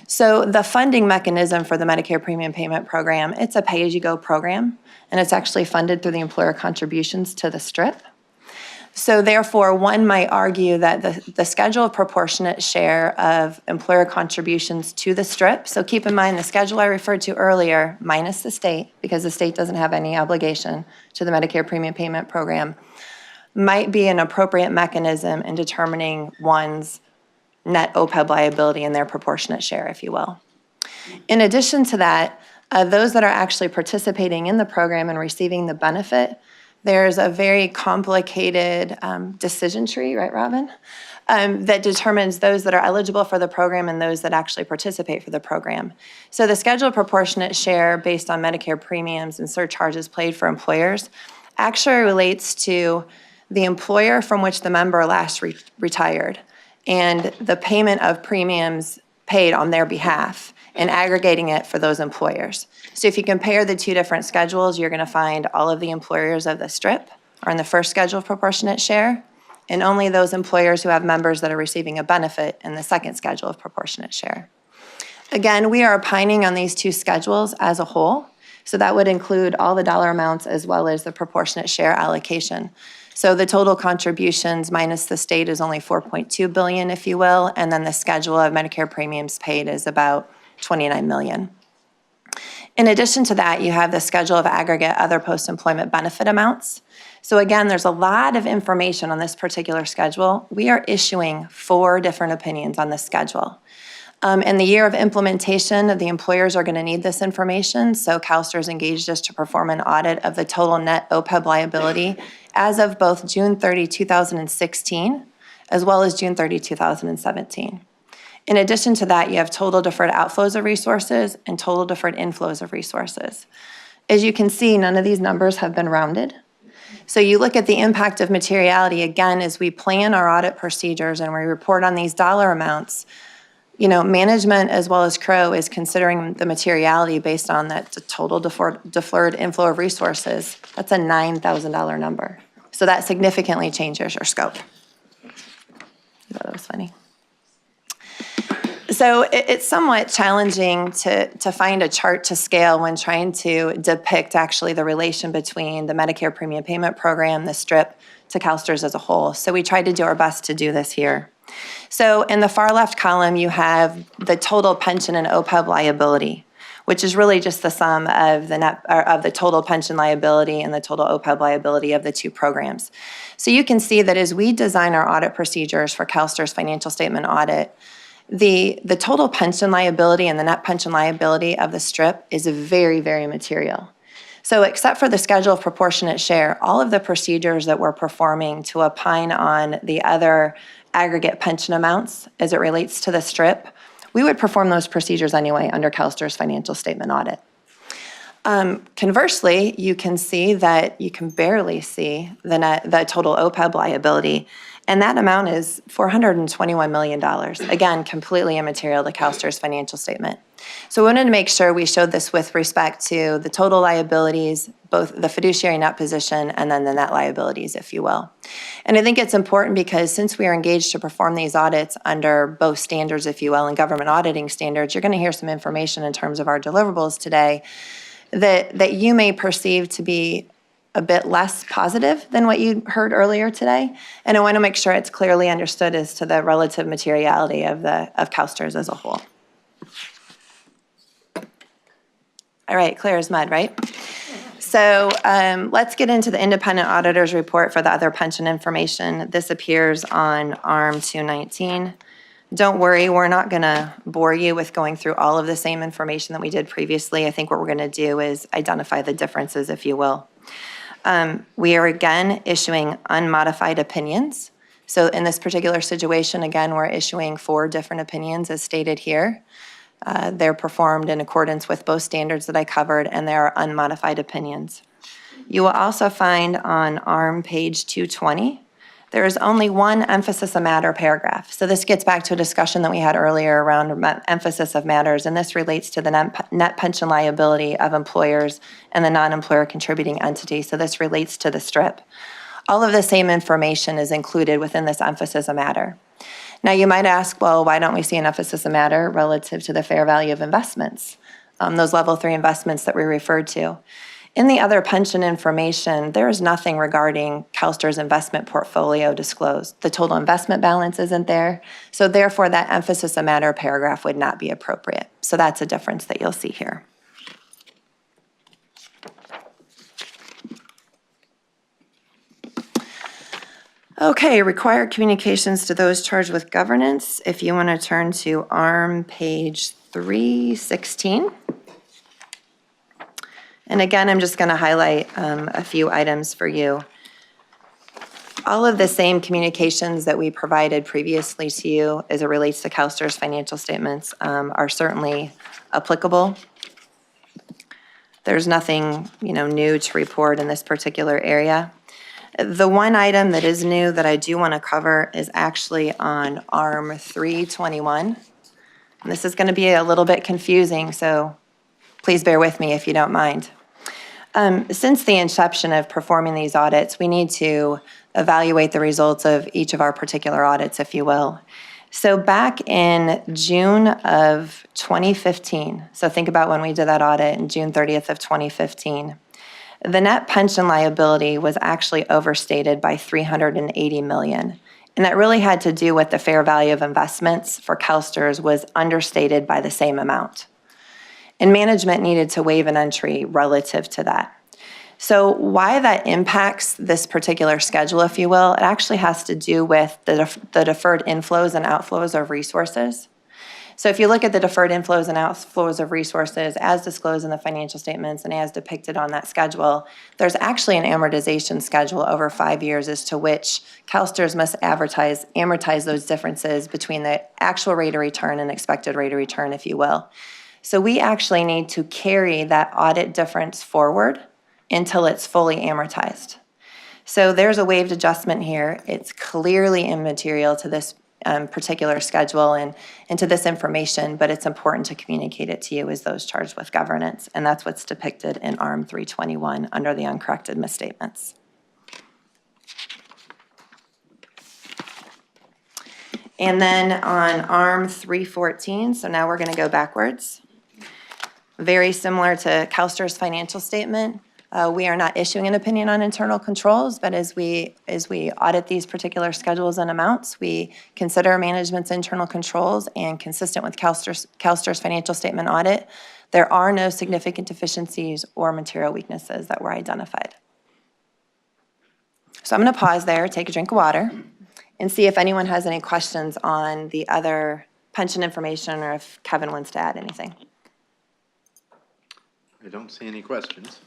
So the funding mechanism for the Medicare premium payment program, it's a pay-as-you-go program, and it's actually funded through the employer contributions to the STRIP. So therefore, one might argue that the schedule of proportionate share of employer contributions to the STRIP, so keep in mind the schedule I referred to earlier, minus the state, because the state doesn't have any obligation to the Medicare premium payment program, might be an appropriate mechanism in determining one's net OPEB liability and their proportionate share, if you will. In addition to that, those that are actually participating in the program and receiving the benefit, there's a very complicated decision tree, right, Robin? That determines those that are eligible for the program and those that actually participate for the program. So the scheduled proportionate share based on Medicare premiums and surcharges paid for employers actually relates to the employer from which the member last retired and the payment of premiums paid on their behalf and aggregating it for those employers. So if you compare the 2 different schedules, you're going to find all of the employers of the STRIP are in the first schedule of proportionate share, and only those employers who have members that are receiving a benefit in the second schedule of proportionate share. Again, we are opining on these 2 schedules as a whole, so that would include all the dollar amounts as well as the proportionate share allocation. So the total contributions minus the state is only $4.2 billion, if you will, and then the schedule of Medicare premiums paid is about $29 million. In addition to that, you have the schedule of aggregate other post-employment benefit amounts. So again, there's a lot of information on this particular schedule. We are issuing 4 different opinions on this schedule. In the year of implementation, the employers are going to need this information, so CalSTRS engaged us to perform an audit of the total net OPEB liability as of both June 30, 2016, as well as June 30, 2017. In addition to that, you have total deferred outflows of resources and total deferred inflows of resources. As you can see, none of these numbers have been rounded. So you look at the impact of materiality, again, as we plan our audit procedures and we report on these dollar amounts, Management as well as Crow is considering the materiality based on that total deferred inflow of resources. That's a $9,000 number. So that significantly changes your scope. I thought that was funny. So it's somewhat challenging to find a chart to scale when trying to depict actually the relation between the Medicare premium payment program, the strip, to CalSTRS as a whole. So we tried to do our best to do this here. So in the far left column, you have the total pension and OPEB liability, which is really just the sum of the total pension liability and the total OPEB liability of the two programs. So you can see that as we design our audit procedures for CalSTRS financial statement audit, the total pension liability and the net pension liability of the strip is very, very material. So except for the schedule of proportionate share, all of the procedures that we're performing to opine on the other aggregate pension amounts as it relates to the strip, we would perform those procedures anyway under CalSTRS financial statement audit. Conversely, you can see that you can barely see the total OPEB liability, and that amount is $421 million. Again, completely immaterial to CalSTRS financial statement. So we wanted to make sure we showed this with respect to the total liabilities, both the fiduciary net position and then the net liabilities, if you will. And I think it's important because since we are engaged to perform these audits under both standards, if you will, and government auditing standards, you're going to hear some information in terms of our deliverables today that you may perceive to be a bit less positive than what you heard earlier today. And I want to make sure it's clearly understood as to the relative materiality of CalSTRS as a whole. All right, clear as mud, right? So let's get into the independent auditor's report for the other pension information. This appears on ARM 219. Don't worry, we're not going to bore you with going through all of the same information that we did previously. I think what we're going to do is identify the differences, if you will. We are again issuing unmodified opinions. So in this particular situation, again, we're issuing 4 different opinions as stated here. They're performed in accordance with both standards that I covered, and they are unmodified opinions. You will also find on ARM page 220, there is only one emphasis of matter paragraph. So this gets back to a discussion that we had earlier around emphasis of matters, and this relates to the net pension liability of employers and the non-employer contributing entity. So this relates to the strip. All of the same information is included within this emphasis of matter. Now you might ask, well, why don't we see an emphasis of matter relative to the fair value of investments, those level 3 investments that we referred to? In the other pension information, there is nothing regarding CalSTRS investment portfolio disclosed. The total investment balance isn't there, so therefore that emphasis of matter paragraph would not be appropriate. So that's a difference that you'll see here. Okay, required communications to those charged with governance. If you want to turn to ARM page 316. And again, I'm just going to highlight a few items for you. All of the same communications that we provided previously to you as it relates to CalSTRS financial statements are certainly applicable. There's nothing, new to report in this particular area. The one item that is new that I do want to cover is actually on ARM 321. And this is going to be a little bit confusing, so please bear with me if you don't mind. Since the inception of performing these audits, we need to evaluate the results of each of our particular audits, if you will. So back in June of 2015, so think about when we did that audit in June 30th of 2015, the net pension liability was actually overstated by $380 million. And that really had to do with the fair value of investments for CalSTRS was understated by the same amount. And management needed to waive an entry relative to that. So why that impacts this particular schedule, if you will, it actually has to do with the deferred inflows and outflows of resources. So if you look at the deferred inflows and outflows of resources as disclosed in the financial statements and as depicted on that schedule, there's actually an amortization schedule over 5 years as to which CalSTRS must amortize those differences between the actual rate of return and expected rate of return, if you will. So we actually need to carry that audit difference forward until it's fully amortized. So there's a waived adjustment here. It's clearly immaterial to this particular schedule and to this information, but it's important to communicate it to you as those charged with governance. And that's what's depicted in ARM 321 under the uncorrected misstatements. And then on ARM 314, so now we're going to go backwards. Very similar to CalSTR's financial statement. We are not issuing an opinion on internal controls, but as we audit these particular schedules and amounts, we consider management's internal controls, and consistent with CalSTR's financial statement audit, there are no significant deficiencies or material weaknesses that were identified. So I'm going to pause there, take a drink of water, and see if anyone has any questions on the other pension information or if Kevin wants to add anything. I don't see any questions.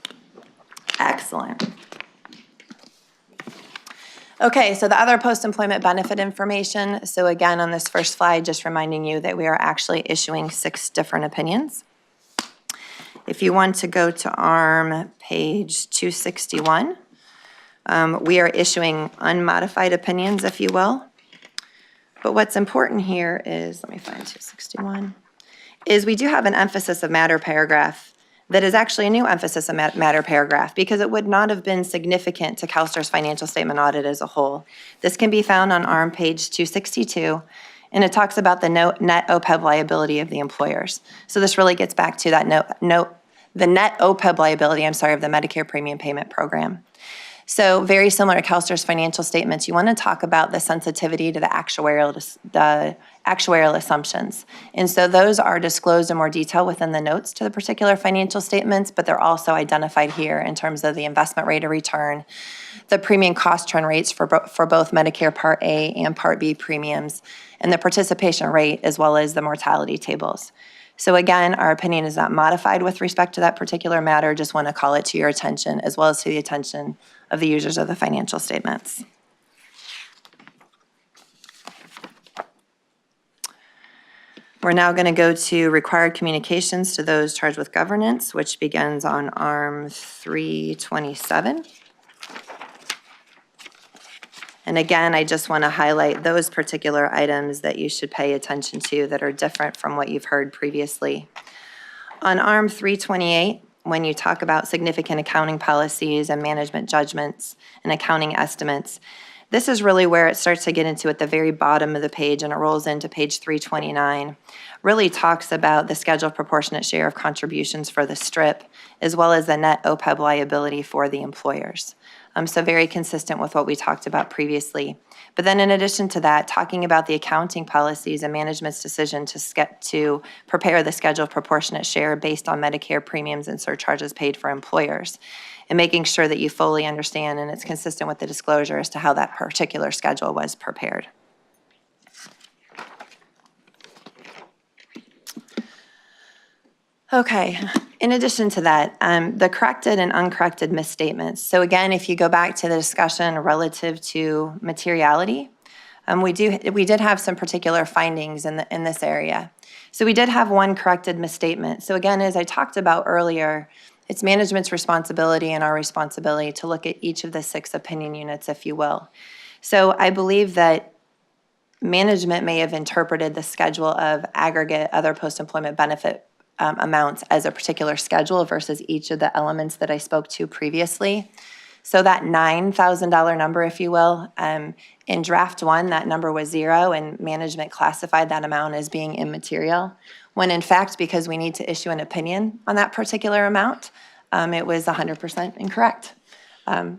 Excellent. Okay, so the other post-employment benefit information. So again, on this first slide, just reminding you that we are actually issuing 6 different opinions. If you want to go to ARM page 261, we are issuing unmodified opinions, if you will. But what's important here is, let me find 261, is we do have an emphasis of matter paragraph that is actually a new emphasis of matter paragraph because it would not have been significant to CalSTR's financial statement audit as a whole. This can be found on ARM page 262, and it talks about the net OPEB liability of the employers. So this really gets back to that the net OPEB liability, of the Medicare Premium Payment Program. So very similar to CalSTR's financial statements, you want to talk about the sensitivity to the actuarial assumptions. And so those are disclosed in more detail within the notes to the particular financial statements, but they're also identified here in terms of the investment rate of return, the premium cost trend rates for both Medicare Part A and Part B premiums, and the participation rate, as well as the mortality tables. So again, our opinion is not modified with respect to that particular matter, just want to call it to your attention, as well as to the attention of the users of the financial statements. We're now going to go to required communications to those charged with governance, which begins on ARM 327. And again, I just want to highlight those particular items that you should pay attention to that are different from what you've heard previously. On ARM 328, when you talk about significant accounting policies and management judgments and accounting estimates, this is really where it starts to get into at the very bottom of the page, and it rolls into page 329. Really talks about the scheduled proportionate share of contributions for the strip, as well as the net OPEB liability for the employers. So very consistent with what we talked about previously. But then in addition to that, talking about the accounting policies and management's decision to prepare the scheduled proportionate share based on Medicare premiums and surcharges paid for employers, and making sure that you fully understand and it's consistent with the disclosure as to how that particular schedule was prepared. Okay, in addition to that, the corrected and uncorrected misstatements. So again, if you go back to the discussion relative to materiality, we did have some particular findings in this area. So we did have one corrected misstatement. So again, as I talked about earlier, it's management's responsibility and our responsibility to look at each of the 6 opinion units, if you will. So I believe that management may have interpreted the schedule of aggregate other post-employment benefit amounts as a particular schedule versus each of the elements that I spoke to previously. So that $9,000 number, if you will, in draft 1, that number was 0, and management classified that amount as being immaterial, when in fact, because we need to issue an opinion on that particular amount, it was 100% incorrect.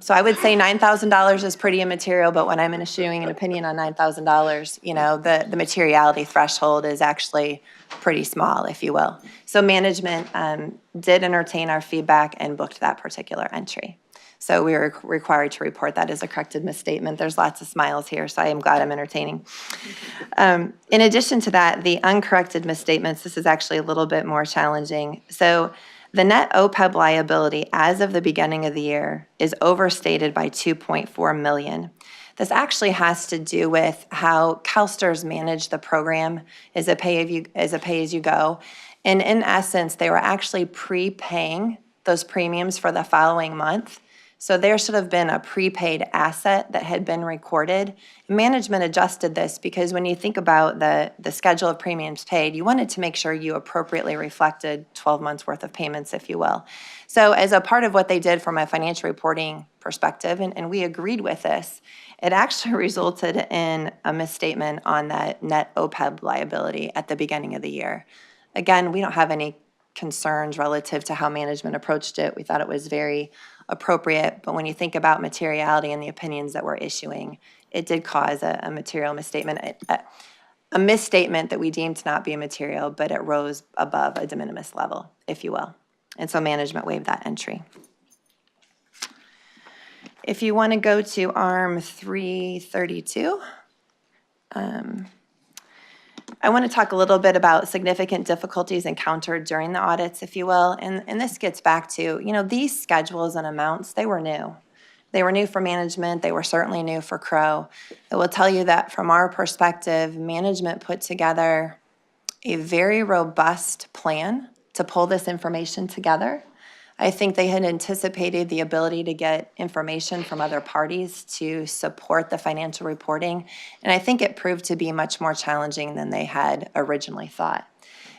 So I would say $9,000 is pretty immaterial, but when I'm issuing an opinion on $9,000, the materiality threshold is actually pretty small, if you will. So management did entertain our feedback and booked that particular entry. So we were required to report that as a corrected misstatement. There's lots of smiles here, so I am glad I'm entertaining. In addition to that, the uncorrected misstatements, this is actually a little bit more challenging. So the net OPEB liability as of the beginning of the year is overstated by $2.4 million. This actually has to do with how CalSTR's manage the program as a pay-as-you-go. And in essence, they were actually prepaying those premiums for the following month So there should have been a prepaid asset that had been recorded. Management adjusted this because when you think about the schedule of premiums paid, you wanted to make sure you appropriately reflected 12 months worth of payments, if you will. So as a part of what they did from a financial reporting perspective, and we agreed with this, it actually resulted in a misstatement on that net OPEB liability at the beginning of the year. Again, we don't have any concerns relative to how management approached it. We thought it was very appropriate, but when you think about materiality and the opinions that we're issuing, it did cause a material misstatement, a misstatement that we deemed to not be material, but it rose above a de minimis level, if you will. And so management waived that entry. If you want to go to ARM 332, I want to talk a little bit about significant difficulties encountered during the audits, if you will. And this gets back to, these schedules and amounts, they were new. They were new for management. They were certainly new for Crow. I will tell you that from our perspective, management put together a very robust plan to pull this information together. I think they had anticipated the ability to get information from other parties to support the financial reporting, and I think it proved to be much more challenging than they had originally thought.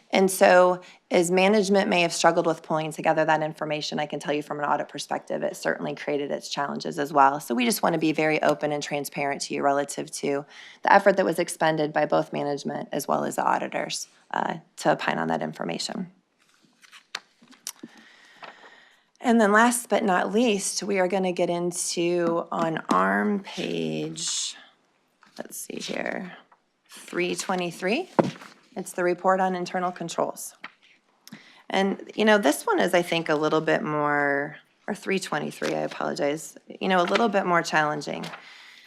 And so, as management may have struggled with pulling together that information, I can tell you from an audit perspective, it certainly created its challenges as well. So we just want to be very open and transparent to you relative to the effort that was expended by both management as well as the auditors to opine on that information. And then last but not least, we are going to get into on ARM page, let's see here, 323. It's the report on internal controls. And, this one is, I think, a little bit more, or 323, I apologize, a little bit more challenging.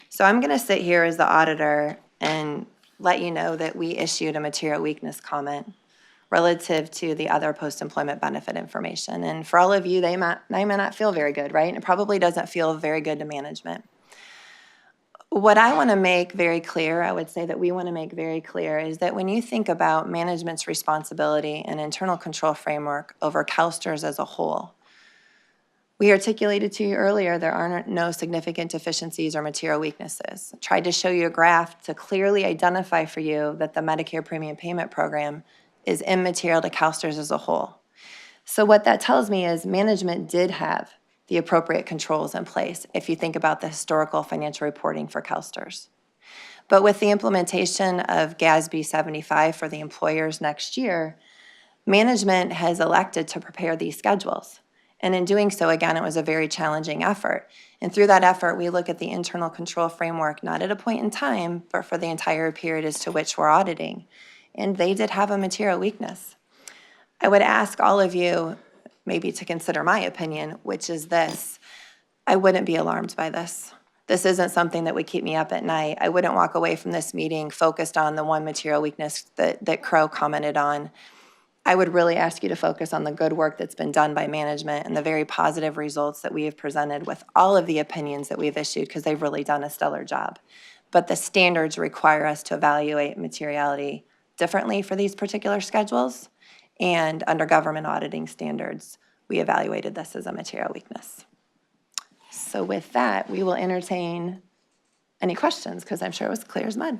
So I'm going to sit here as the auditor and let you know that we issued a material weakness comment relative to the other post-employment benefit information. And for all of you, they may not feel very good, right? And it probably doesn't feel very good to management. What I want to make very clear, I would say that we want to make very clear, is that when you think about management's responsibility and internal control framework over CalSTRS as a whole, we articulated to you earlier there are no significant deficiencies or material weaknesses. I tried to show you a graph to clearly identify for you that the Medicare premium payment program is immaterial to CalSTRS as a whole. So what that tells me is management did have the appropriate controls in place if you think about the historical financial reporting for CalSTRS. But with the implementation of GASB 75 for the employers next year, management has elected to prepare these schedules. And in doing so, again, it was a very challenging effort. And through that effort, we look at the internal control framework, not at a point in time, but for the entire period as to which we're auditing. And they did have a material weakness. I would ask all of you maybe to consider my opinion, which is this. I wouldn't be alarmed by this. This isn't something that would keep me up at night. I wouldn't walk away from this meeting focused on the one material weakness that Crow commented on. I would really ask you to focus on the good work that's been done by management and the very positive results that we have presented with all of the opinions that we've issued, because they've really done a stellar job. But the standards require us to evaluate materiality differently for these particular schedules, and under government auditing standards, we evaluated this as a material weakness. So with that, we will entertain any questions, because I'm sure it was clear as mud.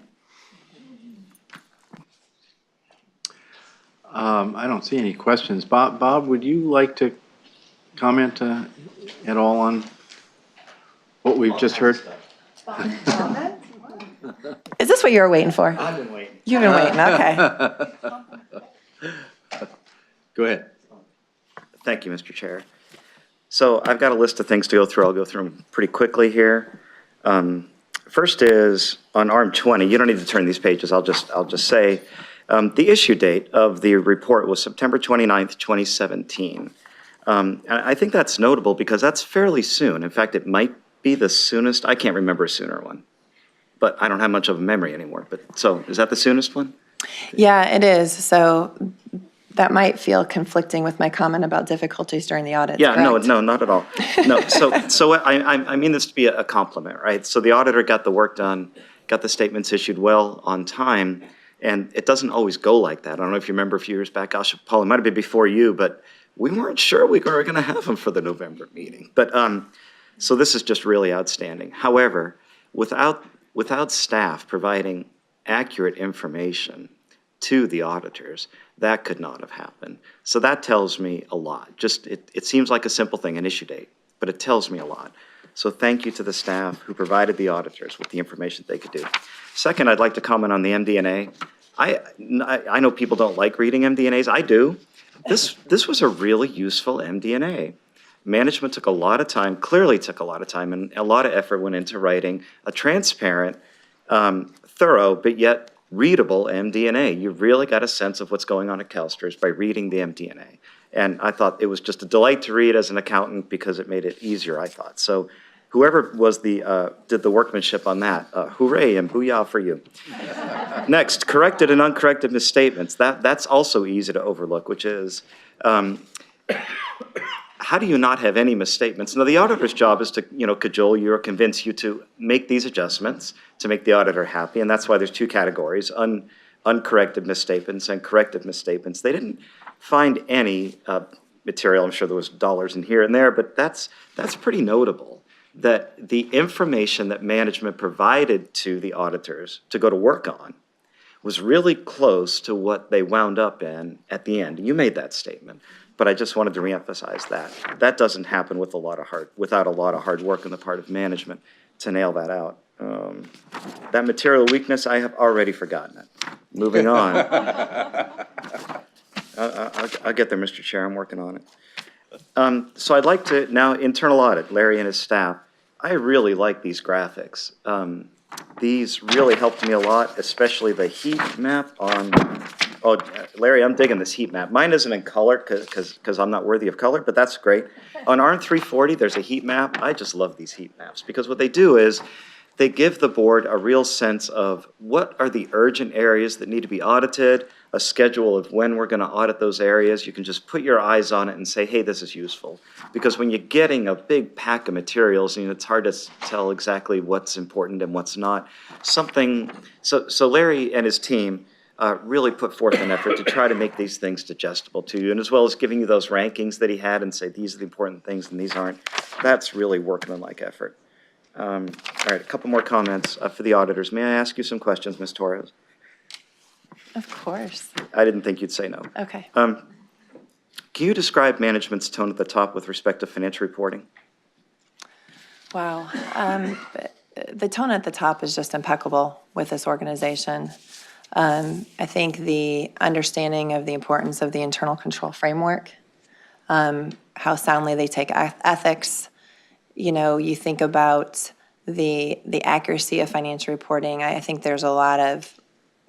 I don't see any questions. Bob, would you like to comment at all on what we've just heard? Is this what you were waiting for? I've been waiting. You've been waiting, okay. Go ahead. Thank you, Mr. Chair. So I've got a list of things to go through. I'll go through them pretty quickly here. First is on ARM 20. You don't need to turn these pages. I'll just say the issue date of the report was September 29th, 2017. And I think that's notable because that's fairly soon. In fact, it might be the soonest. I can't remember a sooner one, but I don't have much of a memory anymore. But so is that the soonest one? Yeah, it is. So that might feel conflicting with my comment about difficulties during the audit. Yeah, correct? no, not at all. No, so I mean this to be a compliment, right? So the auditor got the work done, got the statements issued well on time, and it doesn't always go like that. I don't know if you remember a few years back, gosh, Paul, it might have been before you, but we weren't sure we were going to have them for the November meeting. But So this is just really outstanding. However, without staff providing accurate information to the auditors, that could not have happened. So that tells me a lot. Just, it seems like a simple thing, an issue date, but it tells me a lot. So thank you to the staff who provided the auditors with the information they could do. Second, I'd like to comment on the MD&A. I know people don't like reading MD&As. I do. This was a really useful MD&A. Management took a lot of time, clearly took a lot of time, and a lot of effort went into writing a transparent, thorough, but yet readable MD&A. You really got a sense of what's going on at CalSTRS by reading the MD&A. And I thought it was just a delight to read as an accountant because it made it easier, I thought. So whoever was did the workmanship on that, hooray and booyah for you. Next, corrected and uncorrected misstatements. That's also easy to overlook, which is, how do you not have any misstatements? Now, the auditor's job is to, cajole you or convince you to make these adjustments to make the auditor happy, and that's why there's two categories, uncorrected misstatements and corrected misstatements. They didn't find any material. I'm sure there was dollars in here and there, but that's pretty notable, that the information that management provided to the auditors to go to work on was really close to what they wound up in at the end. You made that statement. But I just wanted to reemphasize that. That doesn't happen without a lot of hard work on the part of management to nail that out. That material weakness, I have already forgotten it. Moving on. I'll get there, Mr. Chair, I'm working on it. So I'd like to, now internal audit, Larry and his staff. I really like these graphics. These really helped me a lot, especially the heat map on, oh, Larry, I'm digging this heat map. Mine isn't in color because I'm not worthy of color, but that's great. On ARM 340, there's a heat map. I just love these heat maps because what they do is they give the board a real sense of what are the urgent areas that need to be audited, a schedule of when we're going to audit those areas. You can just put your eyes on it and say, hey, this is useful. Because when you're getting a big pack of materials, it's hard to tell exactly what's important and what's not. So Larry and his team really put forth an effort to try to make these things digestible to you, and as well as giving you those rankings that he had and say, these are the important things and these aren't. That's really workmanlike effort. All right, a couple more comments for the auditors. May I ask you some questions, Ms. Torres? Of course. I didn't think you'd say no. Okay. Can you describe management's tone at the top with respect to financial reporting? Wow. The tone at the top is just impeccable with this organization. I think the understanding of the importance of the internal control framework, how soundly they take ethics. You think about the accuracy of financial reporting. I think there's a lot of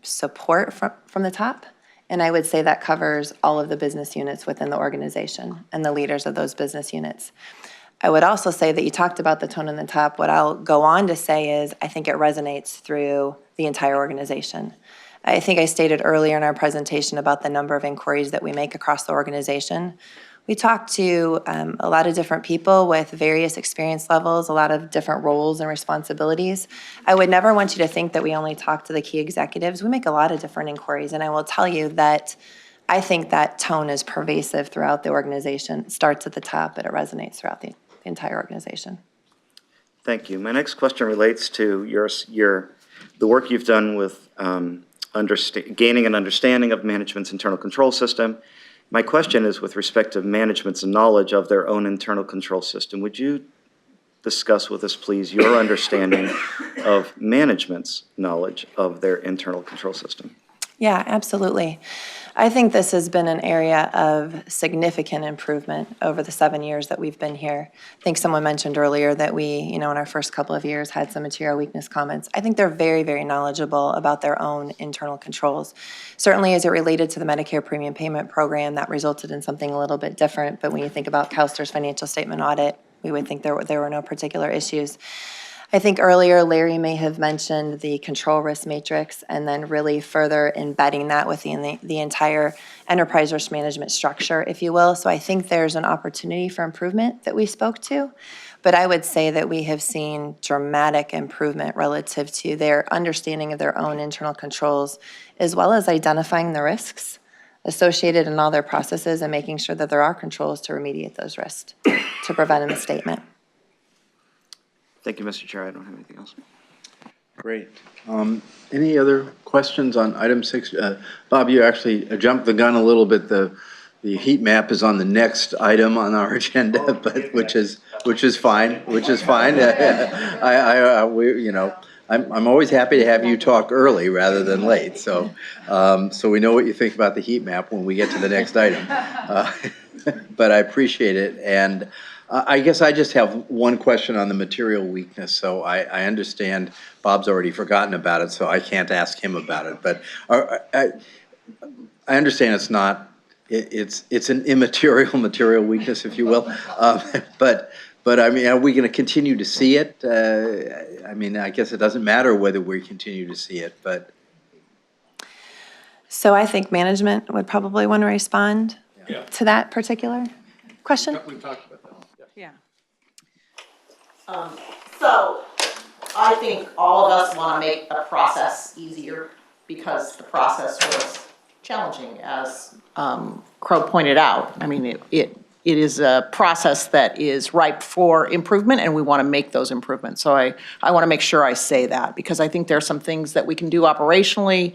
support from the top, and I would say that covers all of the business units within the organization and the leaders of those business units. I would also say that you talked about the tone in the top. What I'll go on to say is I think it resonates through the entire organization. I think I stated earlier in our presentation about the number of inquiries that we make across the organization. We talk to a lot of different people with various experience levels, a lot of different roles and responsibilities. I would never want you to think that we only talk to the key executives. We make a lot of different inquiries, and I will tell you that I think that tone is pervasive throughout the organization. It starts at the top, but it resonates throughout the entire organization. Thank you. My next question relates to the work you've done with gaining an understanding of management's internal control system. My question is with respect to management's knowledge of their own internal control system. Would you discuss with us, please, your understanding of management's knowledge of their internal control system? Yeah, absolutely. I think this has been an area of significant improvement over the 7 years that we've been here. I think someone mentioned earlier that we, in our first couple of years had some material weakness comments. I think they're very, very knowledgeable about their own internal controls. Certainly as it related to the Medicare premium payment program, that resulted in something a little bit different. But when you think about CalSTRS financial statement audit, we would think there were no particular issues. I think earlier Larry may have mentioned the control risk matrix and then really further embedding that within the entire enterprise risk management structure, if you will. So I think there's an opportunity for improvement that we spoke to, but I would say that we have seen dramatic improvement relative to their understanding of their own internal controls, as well as identifying the risks associated in all their processes and making sure that there are controls to remediate those risks to prevent a misstatement. Thank you, Mr. Chair. I don't have anything else. Great. Any other questions on item 6? Bob, you actually jumped the gun a little bit. The heat map is on the next item on our agenda, but which is fine. I'm always happy to have you talk early rather than late. So we know what you think about the heat map when we get to the next item. But I appreciate it. And I guess I just have one question on the material weakness. So I understand Bob's already forgotten about it, so I can't ask him about it. But I understand it's not, it's an immaterial material weakness, if you will. But I mean, are we going to continue to see it? I mean, I guess it doesn't matter whether we continue to see it, but. So I think management would probably want to respond to that particular question. We've talked about that. Yeah. So I think all of us want to make the process easier because the process was challenging, as Crow pointed out. I mean, it is a process that is ripe for improvement, and we want to make those improvements. So I want to make sure I say that, because I think there are some things that we can do operationally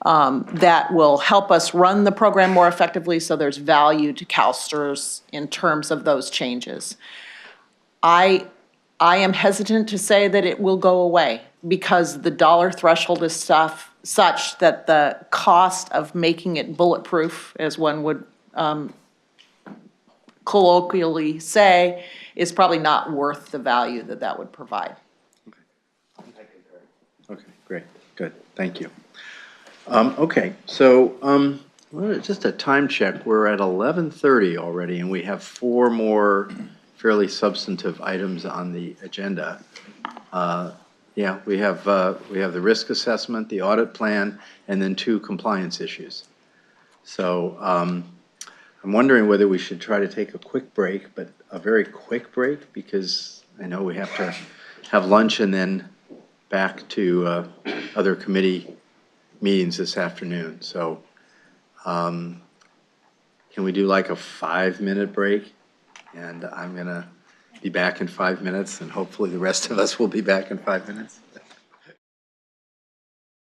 that will help us run the program more effectively, so there's value to CalSTRS in terms of those changes. I am hesitant to say that it will go away, because the dollar threshold is such that the cost of making it bulletproof, as one would colloquially say, is probably not worth the value that that would provide. Okay, great, good, thank you. Okay, so well, just a time check. We're at 11:30 already, and we have 4 more fairly substantive items on the agenda. Yeah, we have the risk assessment, the audit plan, and then 2 compliance issues. So I'm wondering whether we should try to take a quick break, but a very quick break, because I know we have to have lunch and then back to other committee meetings this afternoon. So can we do like a 5-minute break? And I'm gonna be back in 5 minutes, and hopefully the rest of us will be back in 5 minutes.